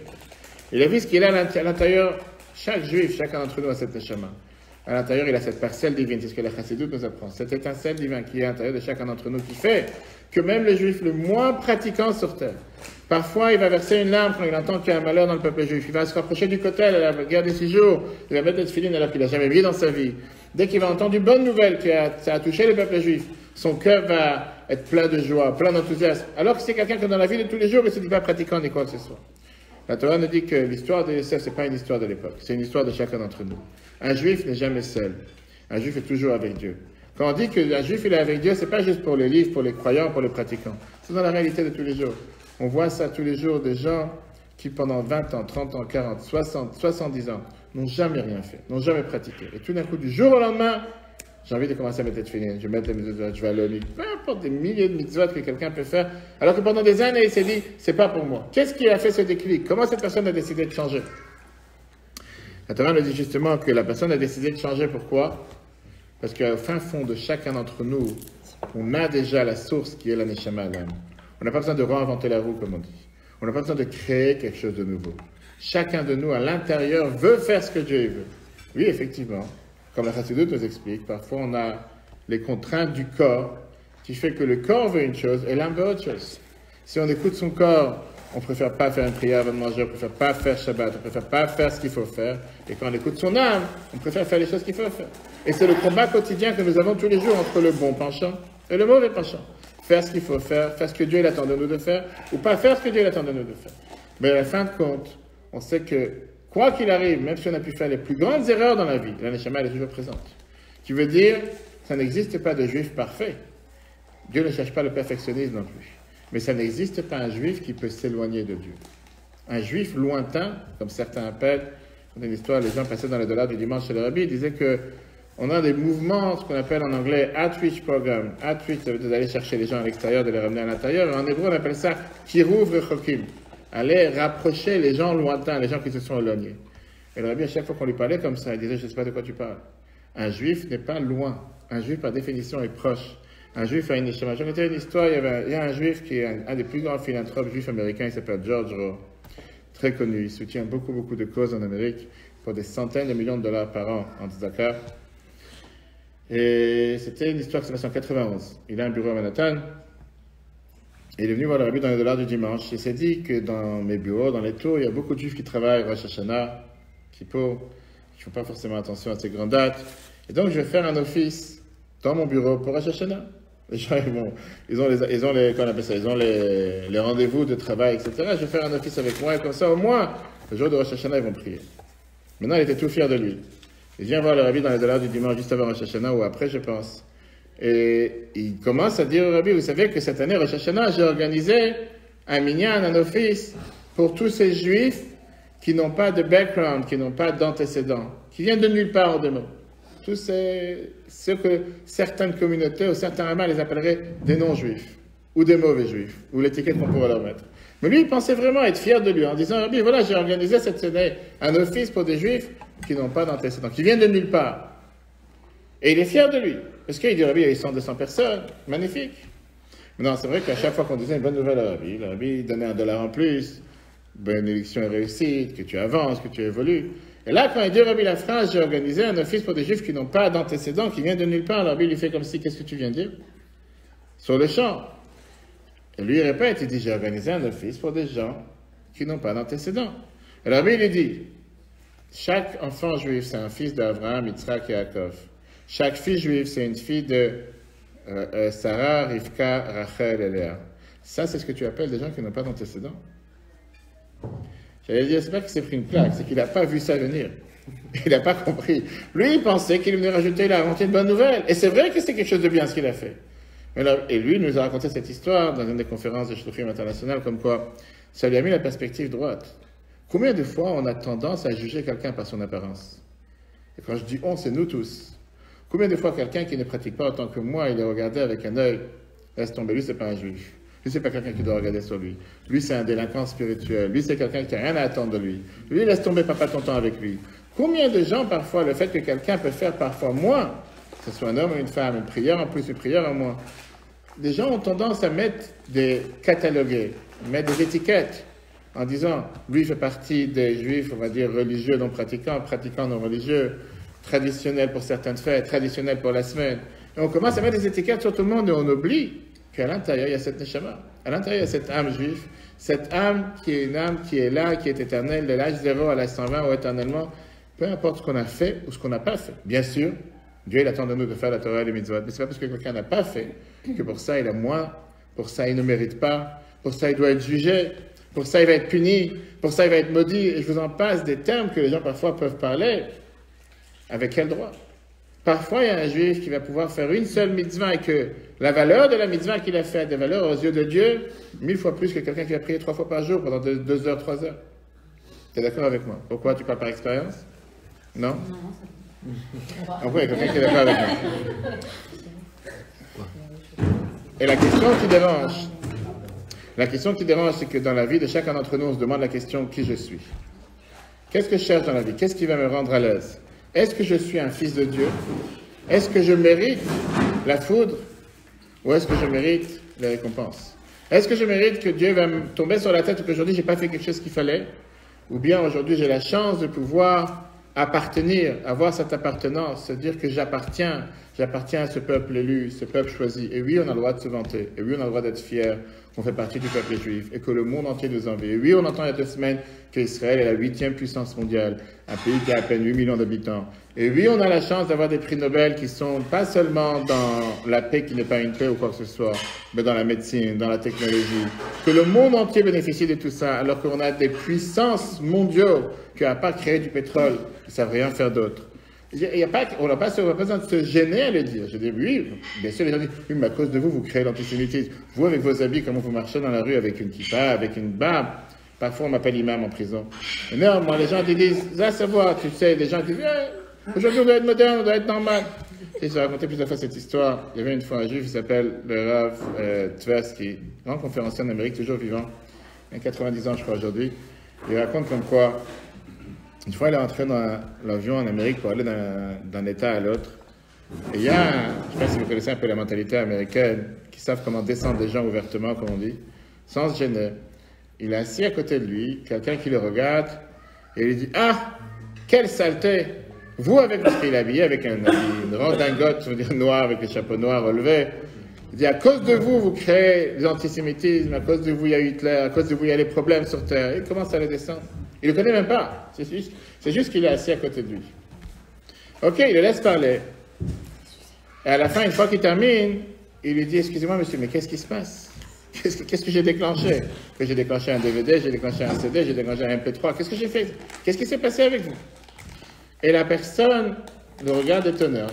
Il a vu ce qu'il a à l'intérieur. Chaque juif, chacun d'entre nous a cette neshama. À l'intérieur, il a cette parcelle divine, c'est ce que la chassidoute nous apprend. Cette étincelle divine qui est à l'intérieur de chacun d'entre nous, qui fait que même le juif le moins pratiquant sur terre, parfois il va verser une larme quand il entend qu'il y a un malheur dans le peuple juif. Il va se rapprocher du kotel à la guerre des 6 jours, il va mettre des tefilines alors qu'il n'a jamais vu dans sa vie. Dès qu'il va entendre une bonne nouvelle que ça a touché le peuple juif, son cœur va être plein de joie, plein d'enthousiasme. Alors que c'est quelqu'un qui dans la vie de tous les jours, mais ne se dit pas pratiquant ni quoi que ce soit. La Torah nous dit que l'histoire de Yosef, ce n'est pas une histoire de l'époque, c'est une histoire de chacun d'entre nous. Un juif n'est jamais seul. Un juif est toujours avec Dieu. Quand on dit qu'un juif il est avec Dieu, ce n'est pas juste pour les livres, pour les croyants, pour les pratiquants. C'est dans la réalité de tous les jours. On voit ça tous les jours, des gens qui pendant 20 ans, 30 ans, 40, 60, 70 ans, n'ont jamais rien fait, n'ont jamais pratiqué. Et tout d'un coup, du jour au lendemain, j'ai envie de commencer à mettre des tefilines, je vais mettre les mitzvot, je vais aller au mikveh, peu importe des milliers de mitzvot que quelqu'un peut faire, alors que pendant des années, il s'est dit, c'est pas pour moi. Qu'est-ce qui a fait ce déclic? Comment cette personne a décidé de changer? La Torah nous dit justement que la personne a décidé de changer, pourquoi? Parce qu'au fin fond de chacun d'entre nous, on a déjà la source qui est la neshama l'âme. On n'a pas besoin de réinventer la roue, comme on dit. On n'a pas besoin de créer quelque chose de nouveau. Chacun de nous, à l'intérieur, veut faire ce que Dieu veut. Oui, effectivement. Comme la Chassidoute nous explique, parfois on a les contraintes du corps qui fait que le corps veut une chose et l'âme veut autre chose. Si on écoute son corps, on ne préfère pas faire une prière avant de manger, on ne préfère pas faire Shabbat, on ne préfère pas faire ce qu'il faut faire. Et quand on écoute son âme, on préfère faire les choses qu'il faut faire. Et c'est le combat quotidien que nous avons tous les jours entre le bon penchant et le mauvais penchant. Faire ce qu'il faut faire ce que Dieu il attend de nous de faire, ou pas faire ce que Dieu il attend de nous de faire. Mais à la fin de compte, on sait que quoi qu'il arrive, même si on a pu faire les plus grandes erreurs dans la vie, la neshama elle est toujours présente. Qui veut dire, ça n'existe pas de juif parfait. Dieu ne cherche pas le perfectionnisme non plus. Mais ça n'existe pas un juif qui peut s'éloigner de Dieu. Un juif lointain, comme certains appellent, on a une histoire, les gens passaient dans les dollars du dimanche chez le rabbi, ils disaient que on a des mouvements, ce qu'on appelle en anglais outreach program. Outreach, ça veut dire d'aller chercher les gens à l'extérieur, de les ramener à l'intérieur. Et en hébreu, on appelle ça kiruv rechokim. Aller rapprocher les gens lointains, les gens qui se sont éloignés. Et le rabbi, à chaque fois qu'on lui parlait comme ça, il disait, je ne sais pas de quoi tu parles. Un juif n'est pas loin. Un juif, par définition, est proche. Un juif a une neshama. J'ai raconté une histoire, il y a un juif qui est un des plus grands philanthropes juifs américains, il s'appelle George Rowe. Très connu. Il soutient beaucoup de causes en Amérique pour des centaines de millions de dollars par an en tzedaka. Et c'était une histoire qui s'est passée en 91. Il a un bureau à Manhattan. Et il est venu voir le rabbi dans les dollars du dimanche. Il s'est dit que dans mes bureaux, dans les tours, il y a beaucoup de juifs qui travaillent, Rosh Hashanah, Kippour, qui ne font pas forcément attention à ces grandes dates. Et donc, je vais faire un office dans mon bureau pour Rosh Hashanah. Les gens, ils ont les rendez-vous de travail, etc. Je vais faire un office avec moi, et comme ça, au moins, le jour de Rosh Hashanah, ils vont prier. Maintenant, il était tout fier de lui. Il vient voir le rabbi dans les dollars du dimanche, juste avant Rosh Hashanah, ou après, je pense. Et il commence à dire au rabbi, vous savez que cette année, Rosh Hashanah, j'ai organisé un minyan, un office, pour tous ces juifs qui n'ont pas de background, qui n'ont pas d'antécédents, qui viennent de nulle part en deux mots. tous ceux que certaines communautés ou certains rabbins les appelleraient des non-juifs, ou des mauvais juifs, ou l'étiquette qu'on pourrait leur mettre. Mais lui, il pensait vraiment être fier de lui, en disant, Rabbi, voilà, j'ai organisé cette année un office pour des juifs qui n'ont pas d'antécédents, qui viennent de nulle part. Et il est fier de lui. Parce qu'il dit, Rabbi, il y a 100, 200 personnes, magnifique. Mais non, c'est vrai qu'à chaque fois qu'on disait une bonne nouvelle à Rabbi, le Rabbi donnait $1 en plus, bénédiction et réussite, que tu avances, que tu évolues. Et là, quand il dit Rabbi la phrase, j'ai organisé un office pour des juifs qui n'ont pas d'antécédents, qui viennent de nulle part, Rabbi lui fait comme si, qu'est-ce que tu viens de dire? Sur le champ. Et lui, il répète, il dit, j'ai organisé un office pour des gens qui n'ont pas d'antécédents. Et Rabbi lui dit, chaque enfant juif, c'est un fils d'Abraham, Yitzhak et Yaakov. Chaque fille juive, c'est une fille de Sarah, Rivka, Rachel et Léa. Ça, c'est ce que tu appelles des gens qui n'ont pas d'antécédents. J'allais dire, c'est pas qu'il s'est pris une claque, c'est qu'il n'a pas vu ça venir. Il n'a pas compris. Lui, il pensait qu'il venait rajouter, il a inventé une bonne nouvelle. Et c'est vrai que c'est quelque chose de bien ce qu'il a fait. Et lui, il nous a raconté cette histoire dans une des conférences de Shluchim internationales, comme quoi ça lui a mis la perspective droite. Combien de fois on a tendance à juger quelqu'un par son apparence? Et quand je dis on, c'est nous tous. Combien de fois quelqu'un qui ne pratique pas autant que moi, il est regardé avec un œil, laisse tomber, lui, c'est pas un juif. Lui, c'est pas quelqu'un qui doit regarder sur lui. Lui, c'est un délinquant spirituel. Lui, c'est quelqu'un qui n'a rien à attendre de lui. Lui, laisse tomber, pas ton temps avec lui. Combien de gens, parfois, le fait que quelqu'un peut faire parfois moins, que ce soit un homme ou une femme, une prière en plus, une prière en moins, des gens ont tendance à mettre des catalogués, mettre des étiquettes, en disant, lui fait partie des juifs, on va dire, religieux non pratiquants, pratiquants non religieux, traditionnels pour certaines fêtes, traditionnels pour la semaine. Et on commence à mettre des étiquettes sur tout le monde et on oublie qu'à l'intérieur, il y a cette neshama. À l'intérieur, il y a cette âme juive, cette âme qui est une âme qui est là, qui est éternelle, de l'âge 0 à l'âge 120 ou éternellement, peu importe ce qu'on a fait ou ce qu'on n'a pas fait. Bien sûr, Dieu, il attend de nous de faire la Torah et les mitzvot, mais ce n'est pas parce que quelqu'un n'a pas fait que pour ça, il a moins, pour ça, il ne mérite pas, pour ça, il doit être jugé, pour ça, il va être puni, pour ça, il va être maudit, et je vous en passe des termes que les gens parfois peuvent parler. Avec quel droit? Parfois, il y a un juif qui va pouvoir faire une seule mitzvah et que la valeur de la mitzvah qu'il a fait a des valeurs aux yeux de Dieu 1000 fois plus que quelqu'un qui a prié 3 fois par jour pendant 2 heures, 3 heures. Tu es d'accord avec moi? Pourquoi? Tu parles par expérience? Non? Pourquoi il y a quelqu'un qui est d'accord avec moi? Et la question qui dérange, c'est que dans la vie de chacun d'entre nous, on se demande la question qui je suis. Qu'est-ce que je cherche dans la vie? Qu'est-ce qui va me rendre à l'aise? Est-ce que je suis un fils de Dieu? Est-ce que je mérite la foudre? Ou est-ce que je mérite les récompenses? Est-ce que je mérite que Dieu va me tomber sur la tête ou qu'aujourd'hui j'ai pas fait quelque chose qu'il fallait? Ou bien aujourd'hui j'ai la chance de pouvoir appartenir, avoir cette appartenance, se dire que j'appartiens à ce peuple élu, ce peuple choisi. Et oui, on a le droit de se vanter. Et oui, on a le droit d'être fier qu'on fait partie du peuple juif et que le monde entier nous envie. Et oui, on entend il y a 2 semaines qu'Israël est la 8e puissance mondiale, un pays qui a à peine 8 millions d'habitants. Et oui, on a la chance d'avoir des prix Nobel qui sont pas seulement dans la paix qui n'est pas une paix ou quoi que ce soit, mais dans la médecine, dans la technologie. Que le monde entier bénéficie de tout ça, alors qu'on a des puissances mondiaux qui, à part créer du pétrole, ne savent rien faire d'autre. On n'a pas besoin de se gêner à le dire. Je dis oui, bien sûr, les gens disent, oui, mais à cause de vous, vous créez l'antisémitisme. Vous, avec vos habits, comment vous marchez dans la rue avec une kippa, avec une barbe. Parfois, on m'appelle imam en prison. Et non, moi, les gens qui disent, ça se voit, tu sais, les gens qui disent, aujourd'hui, on doit être moderne, on doit être normal. Et j'ai raconté plusieurs fois cette histoire. Il y avait une fois un juif qui s'appelle le Rav Tversky, grand conférencier en Amérique, toujours vivant. Il a 90 ans, je crois, aujourd'hui. Il raconte comme quoi, une fois, il est entré dans l'avion en Amérique pour aller d'un État à l'autre. Et il y a, je ne sais pas si vous connaissez un peu la mentalité américaine, qui savent comment descendre des gens ouvertement, comme on dit, sans se gêner. Il est assis à côté de lui, quelqu'un qui le regarde, et il lui dit, ah, quelle saleté! Vous, avec ce qu'il est habillé, avec une redingote, je veux dire noire, avec les chapeaux noirs relevés, il dit, à cause de vous, vous créez l'antisémitisme, à cause de vous, il y a Hitler, à cause de vous, il y a les problèmes sur Terre. Il commence à le descendre. Il ne le connaît même pas. C'est juste qu'il est assis à côté de lui. Ok, il le laisse parler. Et à la fin, une fois qu'il termine, il lui dit, excusez-moi monsieur, mais qu'est-ce qui se passe? Qu'est-ce que j'ai déclenché? Que j'ai déclenché un DVD, j'ai déclenché un CD, j'ai déclenché un MP3. Qu'est-ce que j'ai fait? Qu'est-ce qui s'est passé avec vous? Et la personne le regarde étonné.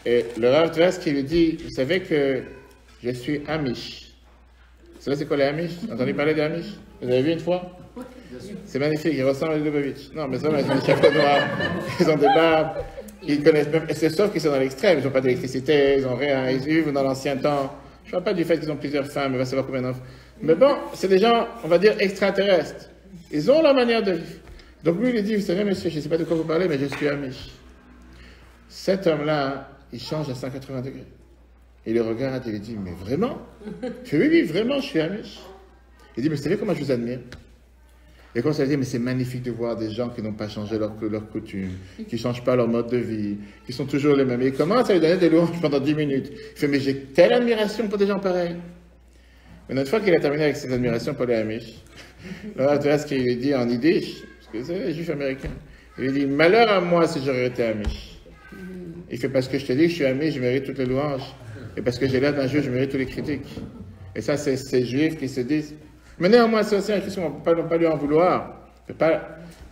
Et le Rav Tversky lui dit, vous savez que je suis Amish. Vous savez c'est quoi les Amish? Vous avez entendu parler des Amish? Vous avez vu une fois? C'est magnifique, ils ressemblent à Lubavitch. Non, mais ça, ils ont des chapeaux noirs, ils ont des barbes, Ils connaissent même, et c'est sauf qu'ils sont dans l'extrême, ils n'ont pas d'électricité, ils n'ont rien, ils vivent dans l'ancien temps. Je ne parle pas du fait qu'ils ont plusieurs femmes, on va savoir combien d'enfants. Mais bon, c'est des gens, on va dire, extraterrestres. Ils ont leur manière de vivre. Donc lui, il dit, vous savez, monsieur, je ne sais pas de quoi vous parlez, mais je suis amish. Cet homme-là, il change à 180 degrés. Il le regarde et il dit, mais vraiment? Je dis, oui, vraiment, je suis amish. Il dit, mais vous savez comment je vous admire? Et quand ça dit, mais c'est magnifique de voir des gens qui n'ont pas changé leurs coutumes, qui ne changent pas leur mode de vie, qui sont toujours les mêmes. Et il commence à lui donner des louanges pendant 10 minutes. Il fait, mais j'ai telle admiration pour des gens pareils. Mais une fois qu'il a terminé avec ses admirations pour les Amish, alors tu vois ce qu'il lui dit en yiddish, parce que c'est les juifs américains. Il lui dit, malheur à moi si j'aurais été Amish. Il fait, parce que je te dis que je suis Amish, je mérite toutes les louanges. Et parce que j'ai l'air d'un juif, je mérite toutes les critiques. Et ça, c'est ces juifs qui se disent, mais néanmoins, c'est aussi un Christ, on ne peut pas lui en vouloir. Mais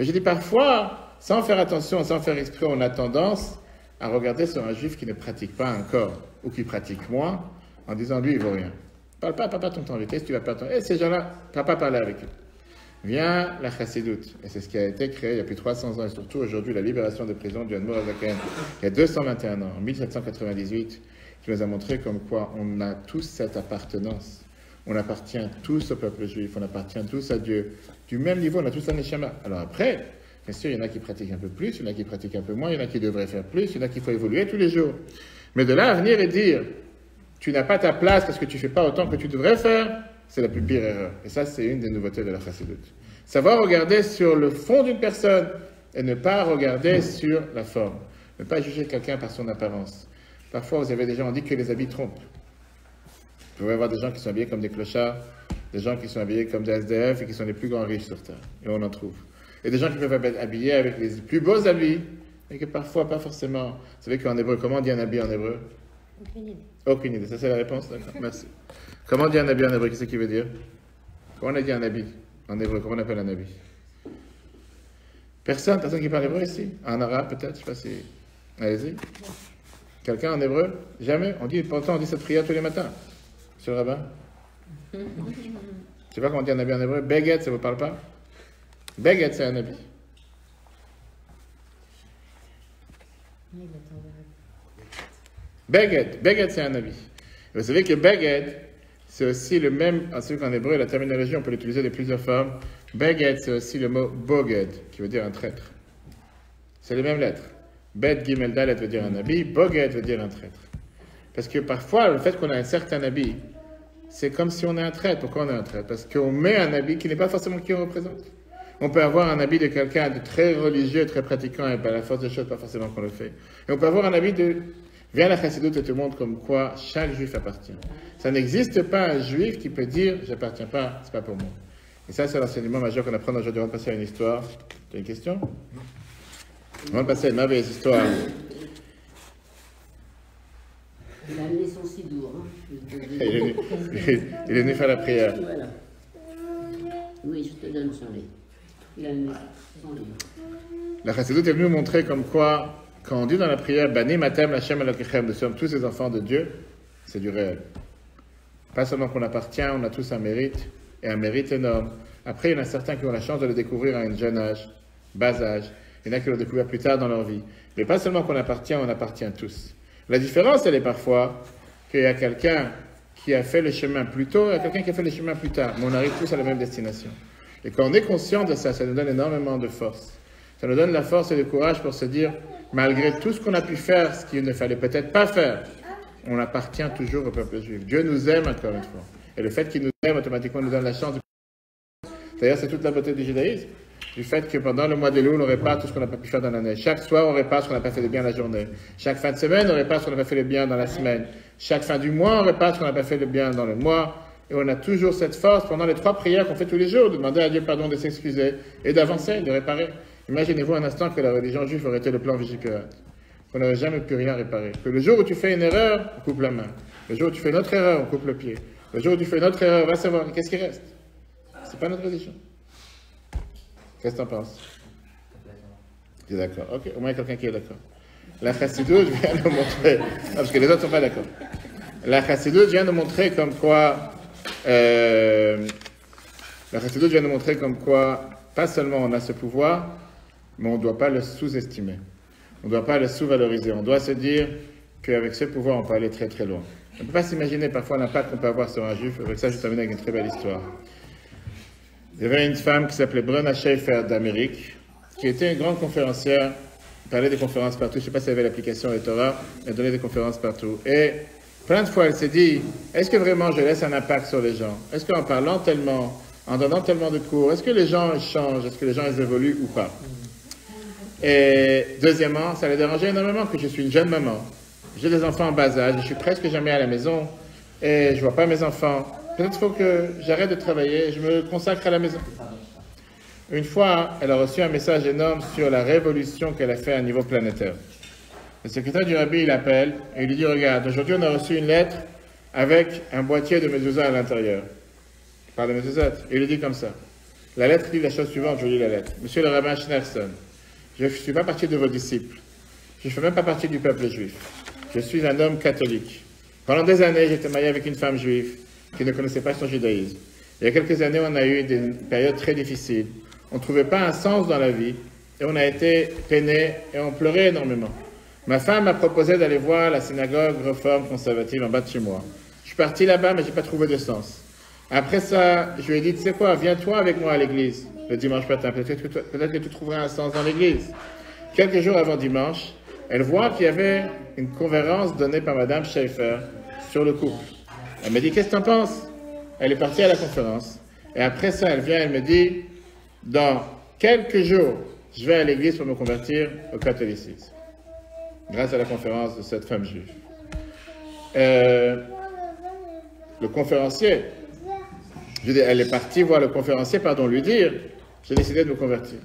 je dis parfois, sans faire attention, sans faire exprès, on a tendance à regarder sur un juif qui ne pratique pas encore, ou qui pratique moins, en disant, lui, il ne vaut rien. Parle pas à papa ton temps avec tu vas perdre ton temps. Et ces gens-là, papa parler avec eux. Vient la chassidoute. Et c'est ce qui a été créé il y a plus de 300 ans, et surtout aujourd'hui, la libération des prisons du Admour Azaken, il y a 221 ans, en 1798, qui nous a montré comme quoi on a tous cette appartenance. On appartient tous au peuple juif, on appartient tous à Dieu. Du même niveau, on a tous un neshama. Alors après, bien sûr, il y en a qui pratiquent un peu plus, il y en a qui pratiquent un peu moins, il y en a qui devraient faire plus, il y en a qui faut évoluer tous les jours. Mais de là à venir et dire, tu n'as pas ta place parce que tu ne fais pas autant que tu devrais faire, c'est la plus pire erreur. Et ça, c'est une des nouveautés de la chassidoute. Savoir regarder sur le fond d'une personne et ne pas regarder sur la forme. Ne pas juger quelqu'un par son apparence. Parfois, vous avez des gens, on dit que les habits trompent. Vous pouvez avoir des gens qui sont habillés comme des clochards, des gens qui sont habillés comme des SDF et qui sont les plus grands riches sur Terre. Et on en trouve. Et des gens qui peuvent être habillés avec les plus beaux habits, et que parfois, pas forcément. Vous savez qu'en hébreu, comment on dit un habit en hébreu? Aucune idée. Aucune idée. Ça, c'est la réponse? D'accord, merci. Comment on dit un habit en hébreu? Qu'est-ce qu'il veut dire? Comment on a dit un habit en hébreu? Comment on appelle un habit? Personne qui parle hébreu ici? En arabe, peut-être? Je ne sais pas si... Allez-y. Quelqu'un en hébreu? Jamais. Pourtant, on dit cette prière tous les matins. Monsieur le rabbin? Je ne sais pas comment on dit un habit en hébreu. Beged, ça ne vous parle pas? Beged, c'est un habit. Beged, c'est un habit. Vous savez que Beged, c'est aussi le même, en celui qu'en hébreu, la terminologie, on peut l'utiliser de plusieurs formes. Beged, c'est aussi le mot Boged, qui veut dire un traître. C'est les mêmes lettres. Bet, Gimel, Dalet veut dire un habit, Boged veut dire un traître. Parce que parfois, le fait qu'on a un certain habit, c'est comme si on est un traître. Pourquoi on est un traître? Parce qu'on met un habit qui n'est pas forcément qui on représente. On peut avoir un habit de quelqu'un de très religieux, très pratiquant, et par la force des choses, pas forcément qu'on le fait. Et on peut avoir un habit de... Viens la chassidoute et te montre comme quoi chaque juif appartient. Ça n'existe pas un juif qui peut dire « j'appartiens pas, c'est pas pour moi ». Et ça, c'est l'enseignement majeur qu'on apprend aujourd'hui. On va passer à une histoire. Tu as une question? On va passer à une merveilleuse histoire. Il a amené son sidour. Hein. Il est venu faire la prière. Voilà. Oui, je te donne son lait. Il a amené son livre. La chassidoute est venue montrer comme quoi, quand on dit dans la prière, Bani Matem Hashem Elokechem, nous sommes tous les enfants de Dieu, c'est du réel. Pas seulement qu'on appartient, on a tous un mérite, et un mérite énorme. Après, il y en a certains qui ont la chance de le découvrir à un jeune âge, bas âge. Il y en a qui l'ont découvert plus tard dans leur vie. Mais pas seulement qu'on appartient, on appartient tous. La différence, elle est parfois qu'il y a quelqu'un qui a fait le chemin plus tôt et quelqu'un qui a fait le chemin plus tard. Mais on arrive tous à la même destination. Et quand on est conscient de ça, ça nous donne énormément de force. Ça nous donne la force et le courage pour se dire, malgré tout ce qu'on a pu faire, ce qu'il ne fallait peut-être pas faire, on appartient toujours au peuple juif. Dieu nous aime encore une fois. Et le fait qu'il nous aime, automatiquement, nous donne la chance. D'ailleurs, c'est toute la beauté du judaïsme. Du fait que pendant le mois de Elul, on répare tout ce qu'on n'a pas pu faire dans l'année. Chaque soir, on répare ce qu'on n'a pas fait de bien la journée. Chaque fin de semaine, on répare ce qu'on n'a pas fait de bien dans la semaine. Chaque fin du mois, on répare ce qu'on n'a pas fait de bien dans le mois. Et on a toujours cette force pendant les 3 prières qu'on fait tous les jours, de demander à Dieu pardon, de s'excuser et d'avancer, de réparer. Imaginez-vous un instant que la religion juive aurait été le plan Vigipirate, qu'on n'aurait jamais pu rien réparer. Que le jour où tu fais une erreur, on coupe la main. Le jour où tu fais une autre erreur, on coupe le pied. Le jour où tu fais une autre erreur, va savoir, qu'est-ce qui reste? C'est pas notre religion. Qu'est-ce que tu en penses? Tu es d'accord? Ok, au moins il y a quelqu'un qui est d'accord. La chassidoute vient de montrer, parce que les autres ne sont pas d'accord. La chassidoute vient de montrer comme quoi, pas seulement on a ce pouvoir, mais on ne doit pas le sous-estimer. On ne doit pas le sous-valoriser. On doit se dire qu'avec ce pouvoir, on peut aller très très loin. On ne peut pas s'imaginer parfois l'impact qu'on peut avoir sur un juif. Avec ça, je termine avec une très belle histoire. Il y avait une femme qui s'appelait Bruna Schaeffer d'Amérique, qui était une grande conférencière. Elle parlait des conférences partout. Je ne sais pas si elle avait l'application de Torah. Elle donnait des conférences partout. Et plein de fois, elle s'est dit, est-ce que vraiment je laisse un impact sur les gens? Est-ce qu'en parlant tellement, en donnant tellement de cours, est-ce que les gens changent? Est-ce que les gens ils évoluent ou pas? Et deuxièmement, ça les dérangeait énormément que je suis une jeune maman. J'ai des enfants en bas âge, je suis presque jamais à la maison et je ne vois pas mes enfants. Peut-être qu'il faut que j'arrête de travailler et je me consacre à la maison. Une fois, elle a reçu un message énorme sur la révolution qu'elle a fait à niveau planétaire. Le secrétaire du rabbi, il appelle et il lui dit, regarde, aujourd'hui on a reçu une lettre avec un boîtier de mezuzah à l'intérieur. Il parle de mezuzah. Et il lui dit comme ça. La lettre dit la chose suivante, je lis la lettre. Monsieur le rabbin Schneerson, je ne suis pas partie de vos disciples. Je ne fais même pas partie du peuple juif. Je suis un homme catholique. Pendant des années, j'étais marié avec une femme juive qui ne connaissait pas son judaïsme. Il y a quelques années, on a eu des périodes très difficiles. On ne trouvait pas un sens dans la vie et on a été peinés et on pleurait énormément. Ma femme m'a proposé d'aller voir la synagogue réforme conservative en bas de chez moi. Je suis parti là-bas, mais je n'ai pas trouvé de sens. Après ça, je lui ai dit, tu sais quoi, viens-toi avec moi à l'église le dimanche matin. Peut-être que tu trouveras un sens dans l'église. Quelques jours avant dimanche, elle voit qu'il y avait une conférence donnée par Madame Schaeffer sur le couple. Elle me dit, qu'est-ce que tu en penses? Elle est partie à la conférence. Et après ça, elle vient, elle me dit, dans quelques jours, je vais à l'église pour me convertir au catholicisme. Grâce à la conférence de cette femme juive. Le conférencier, elle est partie voir le conférencier, lui dire, j'ai décidé de me convertir.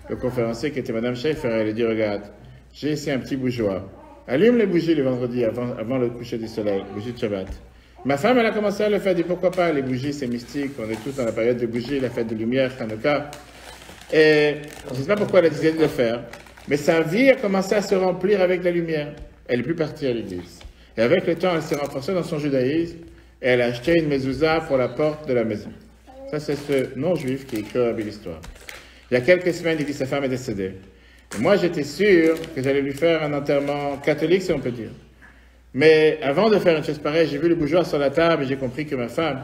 Le conférencier qui était Madame Schaeffer, elle lui dit, regarde, j'ai ici un petit bougeoir. Allume les bougies le vendredi avant le coucher du soleil, bougies de Shabbat. Ma femme, elle a commencé à le faire, elle dit, pourquoi pas, les bougies, c'est mystique, on est tous dans la période des bougies, la fête de lumière, Hanouka. Et je ne sais pas pourquoi elle a décidé de le faire, mais sa vie a commencé à se remplir avec la lumière. Elle n'est plus partie à l'église. Et avec le temps, elle s'est renforcée dans son judaïsme, et elle a acheté une mezuzah pour la porte de la maison. Ça, c'est ce non-juif qui écrit l'histoire. Il y a quelques semaines, il dit que sa femme est décédée. Et moi, j'étais sûr que j'allais lui faire un enterrement catholique, si on peut dire. Mais avant de faire une chose pareille, j'ai vu le bougeoir sur la table et j'ai compris que ma femme,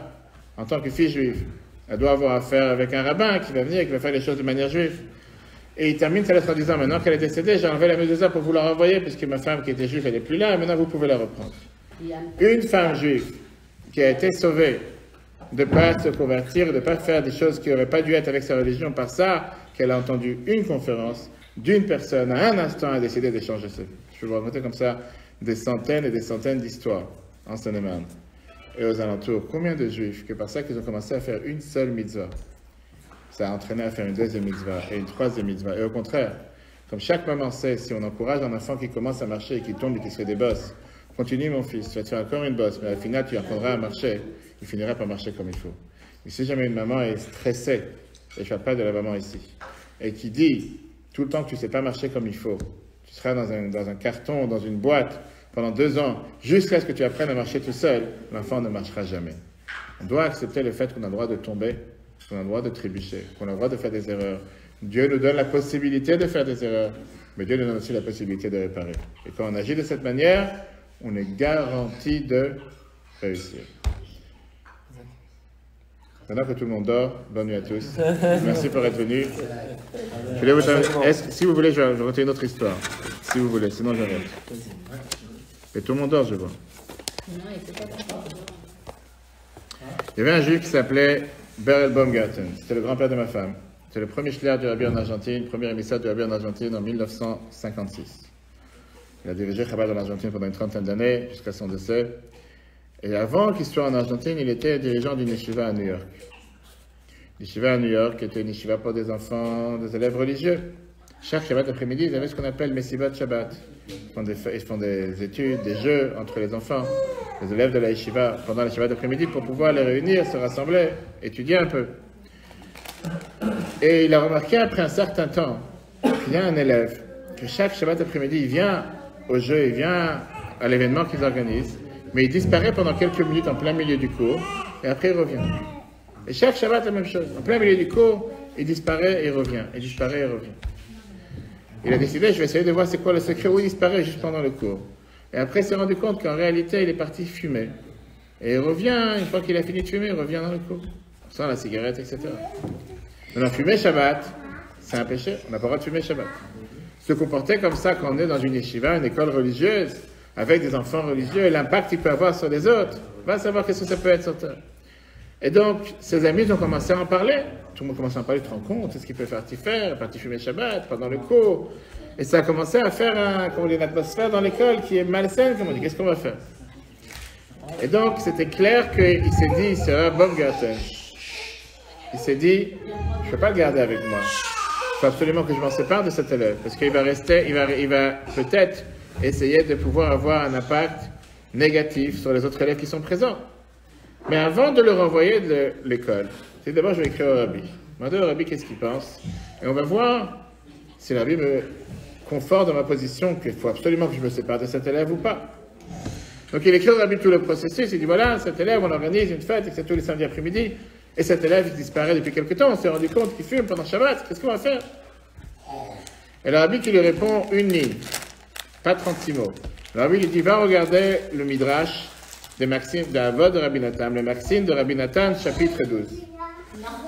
en tant que fille juive, elle doit avoir affaire avec un rabbin qui va venir et qui va faire les choses de manière juive. Et il termine sa lettre en disant, maintenant qu'elle est décédée, j'ai enlevé la mezuzah pour vous la renvoyer, puisque ma femme qui était juive, elle n'est plus là, et maintenant vous pouvez la reprendre. Une femme juive qui a été sauvée de ne pas se convertir, de ne pas faire des choses qui n'auraient pas dû être avec sa religion, par ça qu'elle a entendu une conférence d'une personne, à un instant, a décidé de changer sa vie. Je vais vous raconter comme ça des centaines et des centaines d'histoires en Seine-et-Marne et aux alentours. Combien de juifs que par ça qu'ils ont commencé à faire une seule mitzvah, ça a entraîné à faire une deuxième mitzvah et une troisième mitzvah. Et au contraire, comme chaque maman sait, si on encourage un enfant qui commence à marcher et qui tombe et qui se fait des bosses, continue mon fils, tu vas te faire encore une bosse, mais au final tu apprendras à marcher, il finira par marcher comme il faut. Et si jamais une maman est stressée, et je ne parle pas de la maman ici, et qui dit tout le temps que tu ne sais pas marcher comme il faut, tu seras dans un carton, dans une boîte, pendant 2 ans, jusqu'à ce que tu apprennes à marcher tout seul, l'enfant ne marchera jamais. On doit accepter le fait qu'on a le droit de tomber, qu'on a le droit de trébucher, qu'on a le droit de faire des erreurs. Dieu nous donne la possibilité de faire des erreurs, mais Dieu nous donne aussi la possibilité de réparer. Et quand on agit de cette manière, on est garanti de réussir. Maintenant que tout le monde dort, bonne nuit à tous. Merci pour être venus. Si vous voulez, je vais raconter une autre histoire. Si vous voulez, sinon j'arrête. Et tout le monde dort, je vois. Il y avait un juif qui s'appelait Berel Baumgarten. C'était le grand-père de ma femme. C'était le premier shliach du Rabbi en Argentine, le premier émissaire du Rabbi en Argentine en 1956. Il a dirigé Chabad en Argentine pendant une 30aine d'années, jusqu'à son décès. Et avant qu'il soit en Argentine, il était dirigeant d'une yeshiva à New York. Yeshiva à New York était une yeshiva pour des enfants, des élèves religieux. Chaque Shabbat après-midi, ils avaient ce qu'on appelle Messibat Shabbat. Ils font des études, des jeux entre les enfants, les élèves de la yeshiva, pendant la Shabbat après-midi, pour pouvoir les réunir, se rassembler, étudier un peu. Et il a remarqué après un certain temps qu'il y a un élève, que chaque Shabbat après-midi, il vient au jeu, il vient à l'événement qu'ils organisent, mais il disparaît pendant quelques minutes en plein milieu du cours, et après il revient. Et chaque Shabbat, la même chose. En plein milieu du cours, il disparaît et il revient. Il disparaît et il revient. Il a décidé, je vais essayer de voir c'est quoi le secret, où il disparaît juste pendant le cours. Et après, il s'est rendu compte qu'en réalité, il est parti fumer. Et il revient, une fois qu'il a fini de fumer, il revient dans le cours. Sans la cigarette, etc. Maintenant, fumer Shabbat, c'est un péché. On n'a pas le droit de fumer Shabbat. Se comporter comme ça quand on est dans une yeshiva, une école religieuse, avec des enfants religieux, et l'impact qu'il peut avoir sur les autres, va savoir qu'est-ce que ça peut être sur toi. Et donc, ses amis ont commencé à en parler. Tout le monde commence à en parler, tu te rends compte, c'est ce qu'il peut faire, partir fumer Shabbat pendant le cours. Et ça a commencé à faire une atmosphère dans l'école qui est malsaine, comme on dit, qu'est-ce qu'on va faire? Et donc, c'était clair qu'il s'est dit, c'est Bob Garten. Il s'est dit, je ne peux pas le garder avec moi. Il faut absolument que je m'en sépare de cet élève, parce qu'il va rester, il va peut-être essayer de pouvoir avoir un impact négatif sur les autres élèves qui sont présents. Mais avant de le renvoyer de l'école, c'est d'abord je vais écrire au rabbi. Demander au rabbi qu'est-ce qu'il pense. Et on va voir si le rabbi me conforte dans ma position qu'il faut absolument que je me sépare de cet élève ou pas. Donc il écrit au rabbi tout le processus, il dit voilà, cet élève, on organise une fête, et c'est tous les samedis après-midi, et cet élève il disparaît depuis quelque temps, on s'est rendu compte qu'il fume pendant Shabbat, qu'est-ce qu'on va faire? Et le rabbi qui lui répond une ligne, pas 36 mots. Le rabbi lui dit va regarder le Midrash des Maximes de Avot de Rabbi Nathan, le Maxime de Rabbi Nathan, chapitre 12.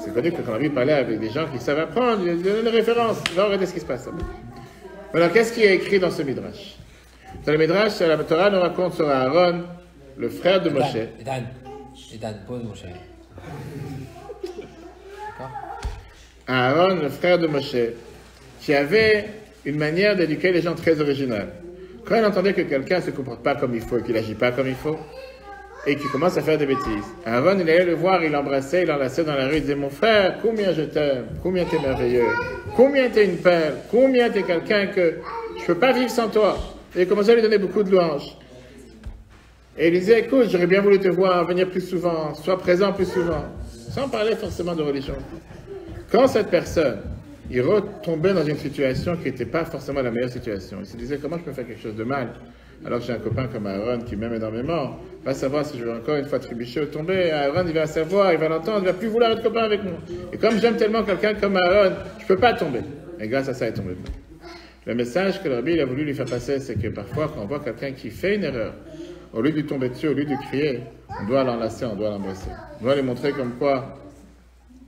C'est connu que quand Rabbi parlait avec des gens qui savent apprendre, il donnait une référence, va regarder ce qui se passe. Alors qu'est-ce qui est écrit dans ce Midrash? Dans le Midrash, la Torah nous raconte sur Aaron, le frère de Moshe. Edan, pose Moshe. Aaron, le frère de Moshe, qui avait une manière d'éduquer les gens très originale. Quand il entendait que quelqu'un ne se comporte pas comme il faut et qu'il n'agit pas comme il faut, et qu'il commence à faire des bêtises, Aaron, il allait le voir, il l'embrassait, il l'enlaçait dans la rue, il disait « Mon frère, combien je t'aime, combien t'es merveilleux, combien t'es une perle, combien t'es quelqu'un que je ne peux pas vivre sans toi. » Et il commençait à lui donner beaucoup de louanges. Et il disait « Écoute, j'aurais bien voulu te voir, venir plus souvent, sois présent plus souvent. » Sans parler forcément de religion. Quand cette personne, il retombait dans une situation qui n'était pas forcément la meilleure situation. Il se disait, comment je peux faire quelque chose de mal? Alors que j'ai un copain comme Aaron qui m'aime énormément, va savoir si je vais encore une fois trébucher ou tomber. Aaron, il va savoir, il va l'entendre, il va plus vouloir être copain avec moi. Et comme j'aime tellement quelqu'un comme Aaron, je ne peux pas tomber. Et grâce à ça, il est tombé. Le message que le rabbi a voulu lui faire passer, c'est que parfois, quand on voit quelqu'un qui fait une erreur, au lieu de lui tomber dessus, au lieu de crier, on doit l'enlacer, on doit l'embrasser. On doit lui montrer comme quoi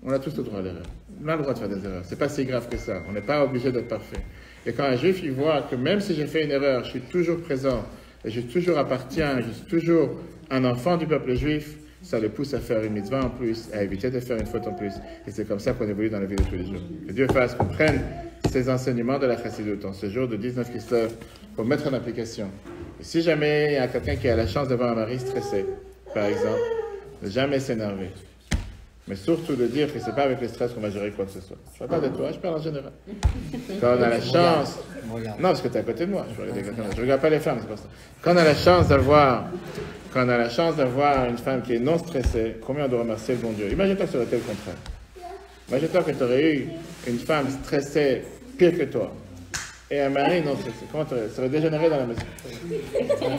on a tous le droit à l'erreur. On a le droit de faire des erreurs. C'est pas si grave que ça. On n'est pas obligé d'être parfait. Et quand un juif, il voit que même si j'ai fait une erreur, je suis toujours présent, et je toujours appartiens, je suis toujours un enfant du peuple juif, ça le pousse à faire une mitzvah en plus, à éviter de faire une faute en plus. Et c'est comme ça qu'on évolue dans la vie de tous les jours. Que Dieu fasse qu'on prenne ces enseignements de la Chassidut en ce jour de 19 Kislev pour mettre en application. Et si jamais il y a quelqu'un qui a la chance d'avoir un mari stressé, par exemple, ne jamais s'énerver. Mais surtout de dire que c'est pas avec le stress qu'on va gérer quoi que ce soit. Je ne parle pas de toi, je parle en général. Quand on a la chance... Non, parce que tu es à côté de moi. Je regarde pas les femmes, c'est pas ça. Quand on a la chance d'avoir une femme qui est non stressée, combien on doit remercier le bon Dieu? Imagine-toi que ça aurait été le contraire. Imagine-toi que tu aurais eu une femme stressée pire que toi. Et un mari non stressé. Comment ça aurait dégénéré dans la maison?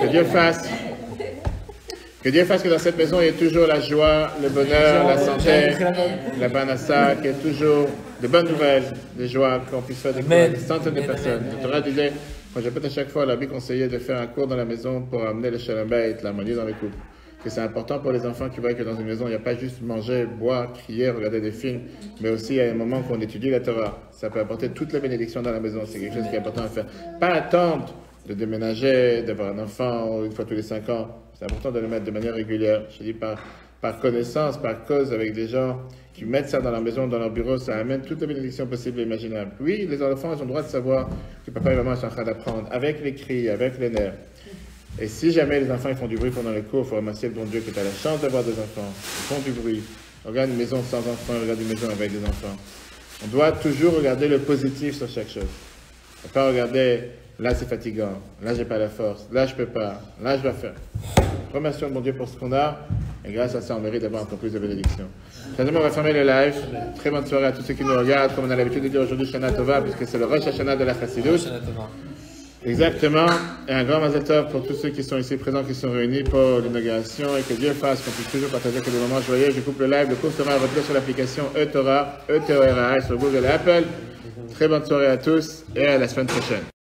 Que Dieu fasse que dans cette maison, il y ait toujours la joie, le bonheur, la santé, la banassa, qu'il y ait toujours de bonnes nouvelles, des joies, qu'on puisse faire des centaines de personnes. La Torah disait, moi j'ai peut-être à chaque fois l'habit conseillé de faire un cours dans la maison pour amener le shalom bayit, l'harmonie dans les couples. Que c'est important pour les enfants qui voient que dans une maison, il n'y a pas juste manger, boire, crier, regarder des films, mais aussi il y a un moment qu'on étudie la Torah. Ça peut apporter toutes les bénédictions dans la maison, c'est quelque chose qui est important à faire. Pas attendre de déménager, d'avoir un enfant une fois tous les 5 ans. C'est important de le mettre de manière régulière. Je dis par connaissance, par cause, avec des gens qui mettent ça dans leur maison, dans leur bureau, ça amène toutes les bénédictions possibles et imaginables. Oui, les enfants, ils ont le droit de savoir que papa et maman sont en train d'apprendre, avec les cris, avec les nerfs. Et si jamais les enfants ils font du bruit pendant les cours, il faut remercier le bon Dieu que tu as la chance d'avoir des enfants. Ils font du bruit. Regarde une maison sans enfants, regarde une maison avec des enfants. On doit toujours regarder le positif sur chaque chose. On ne peut pas regarder... Là, c'est fatigant. Là, j'ai pas la force. Là, je peux pas. Là, je dois faire. Remercions le bon Dieu pour ce qu'on a. Et grâce à ça, on mérite d'avoir encore plus de bénédictions. Finalement, on va fermer le live. Très bonne soirée à tous ceux qui nous regardent. Comme on a l'habitude de dire aujourd'hui, Shana Tova, puisque c'est le Rosh Hashanah de la Chassidut. Exactement. Et un grand Mazel Tov pour tous ceux qui sont ici présents, qui sont réunis pour l'inauguration. Et que Dieu fasse qu'on puisse toujours partager que des moments joyeux. Je coupe le live. Le cours sera retiré sur l'application eTorah, E-T-O-R-A, sur Google et Apple. Très bonne soirée à tous et à la semaine prochaine.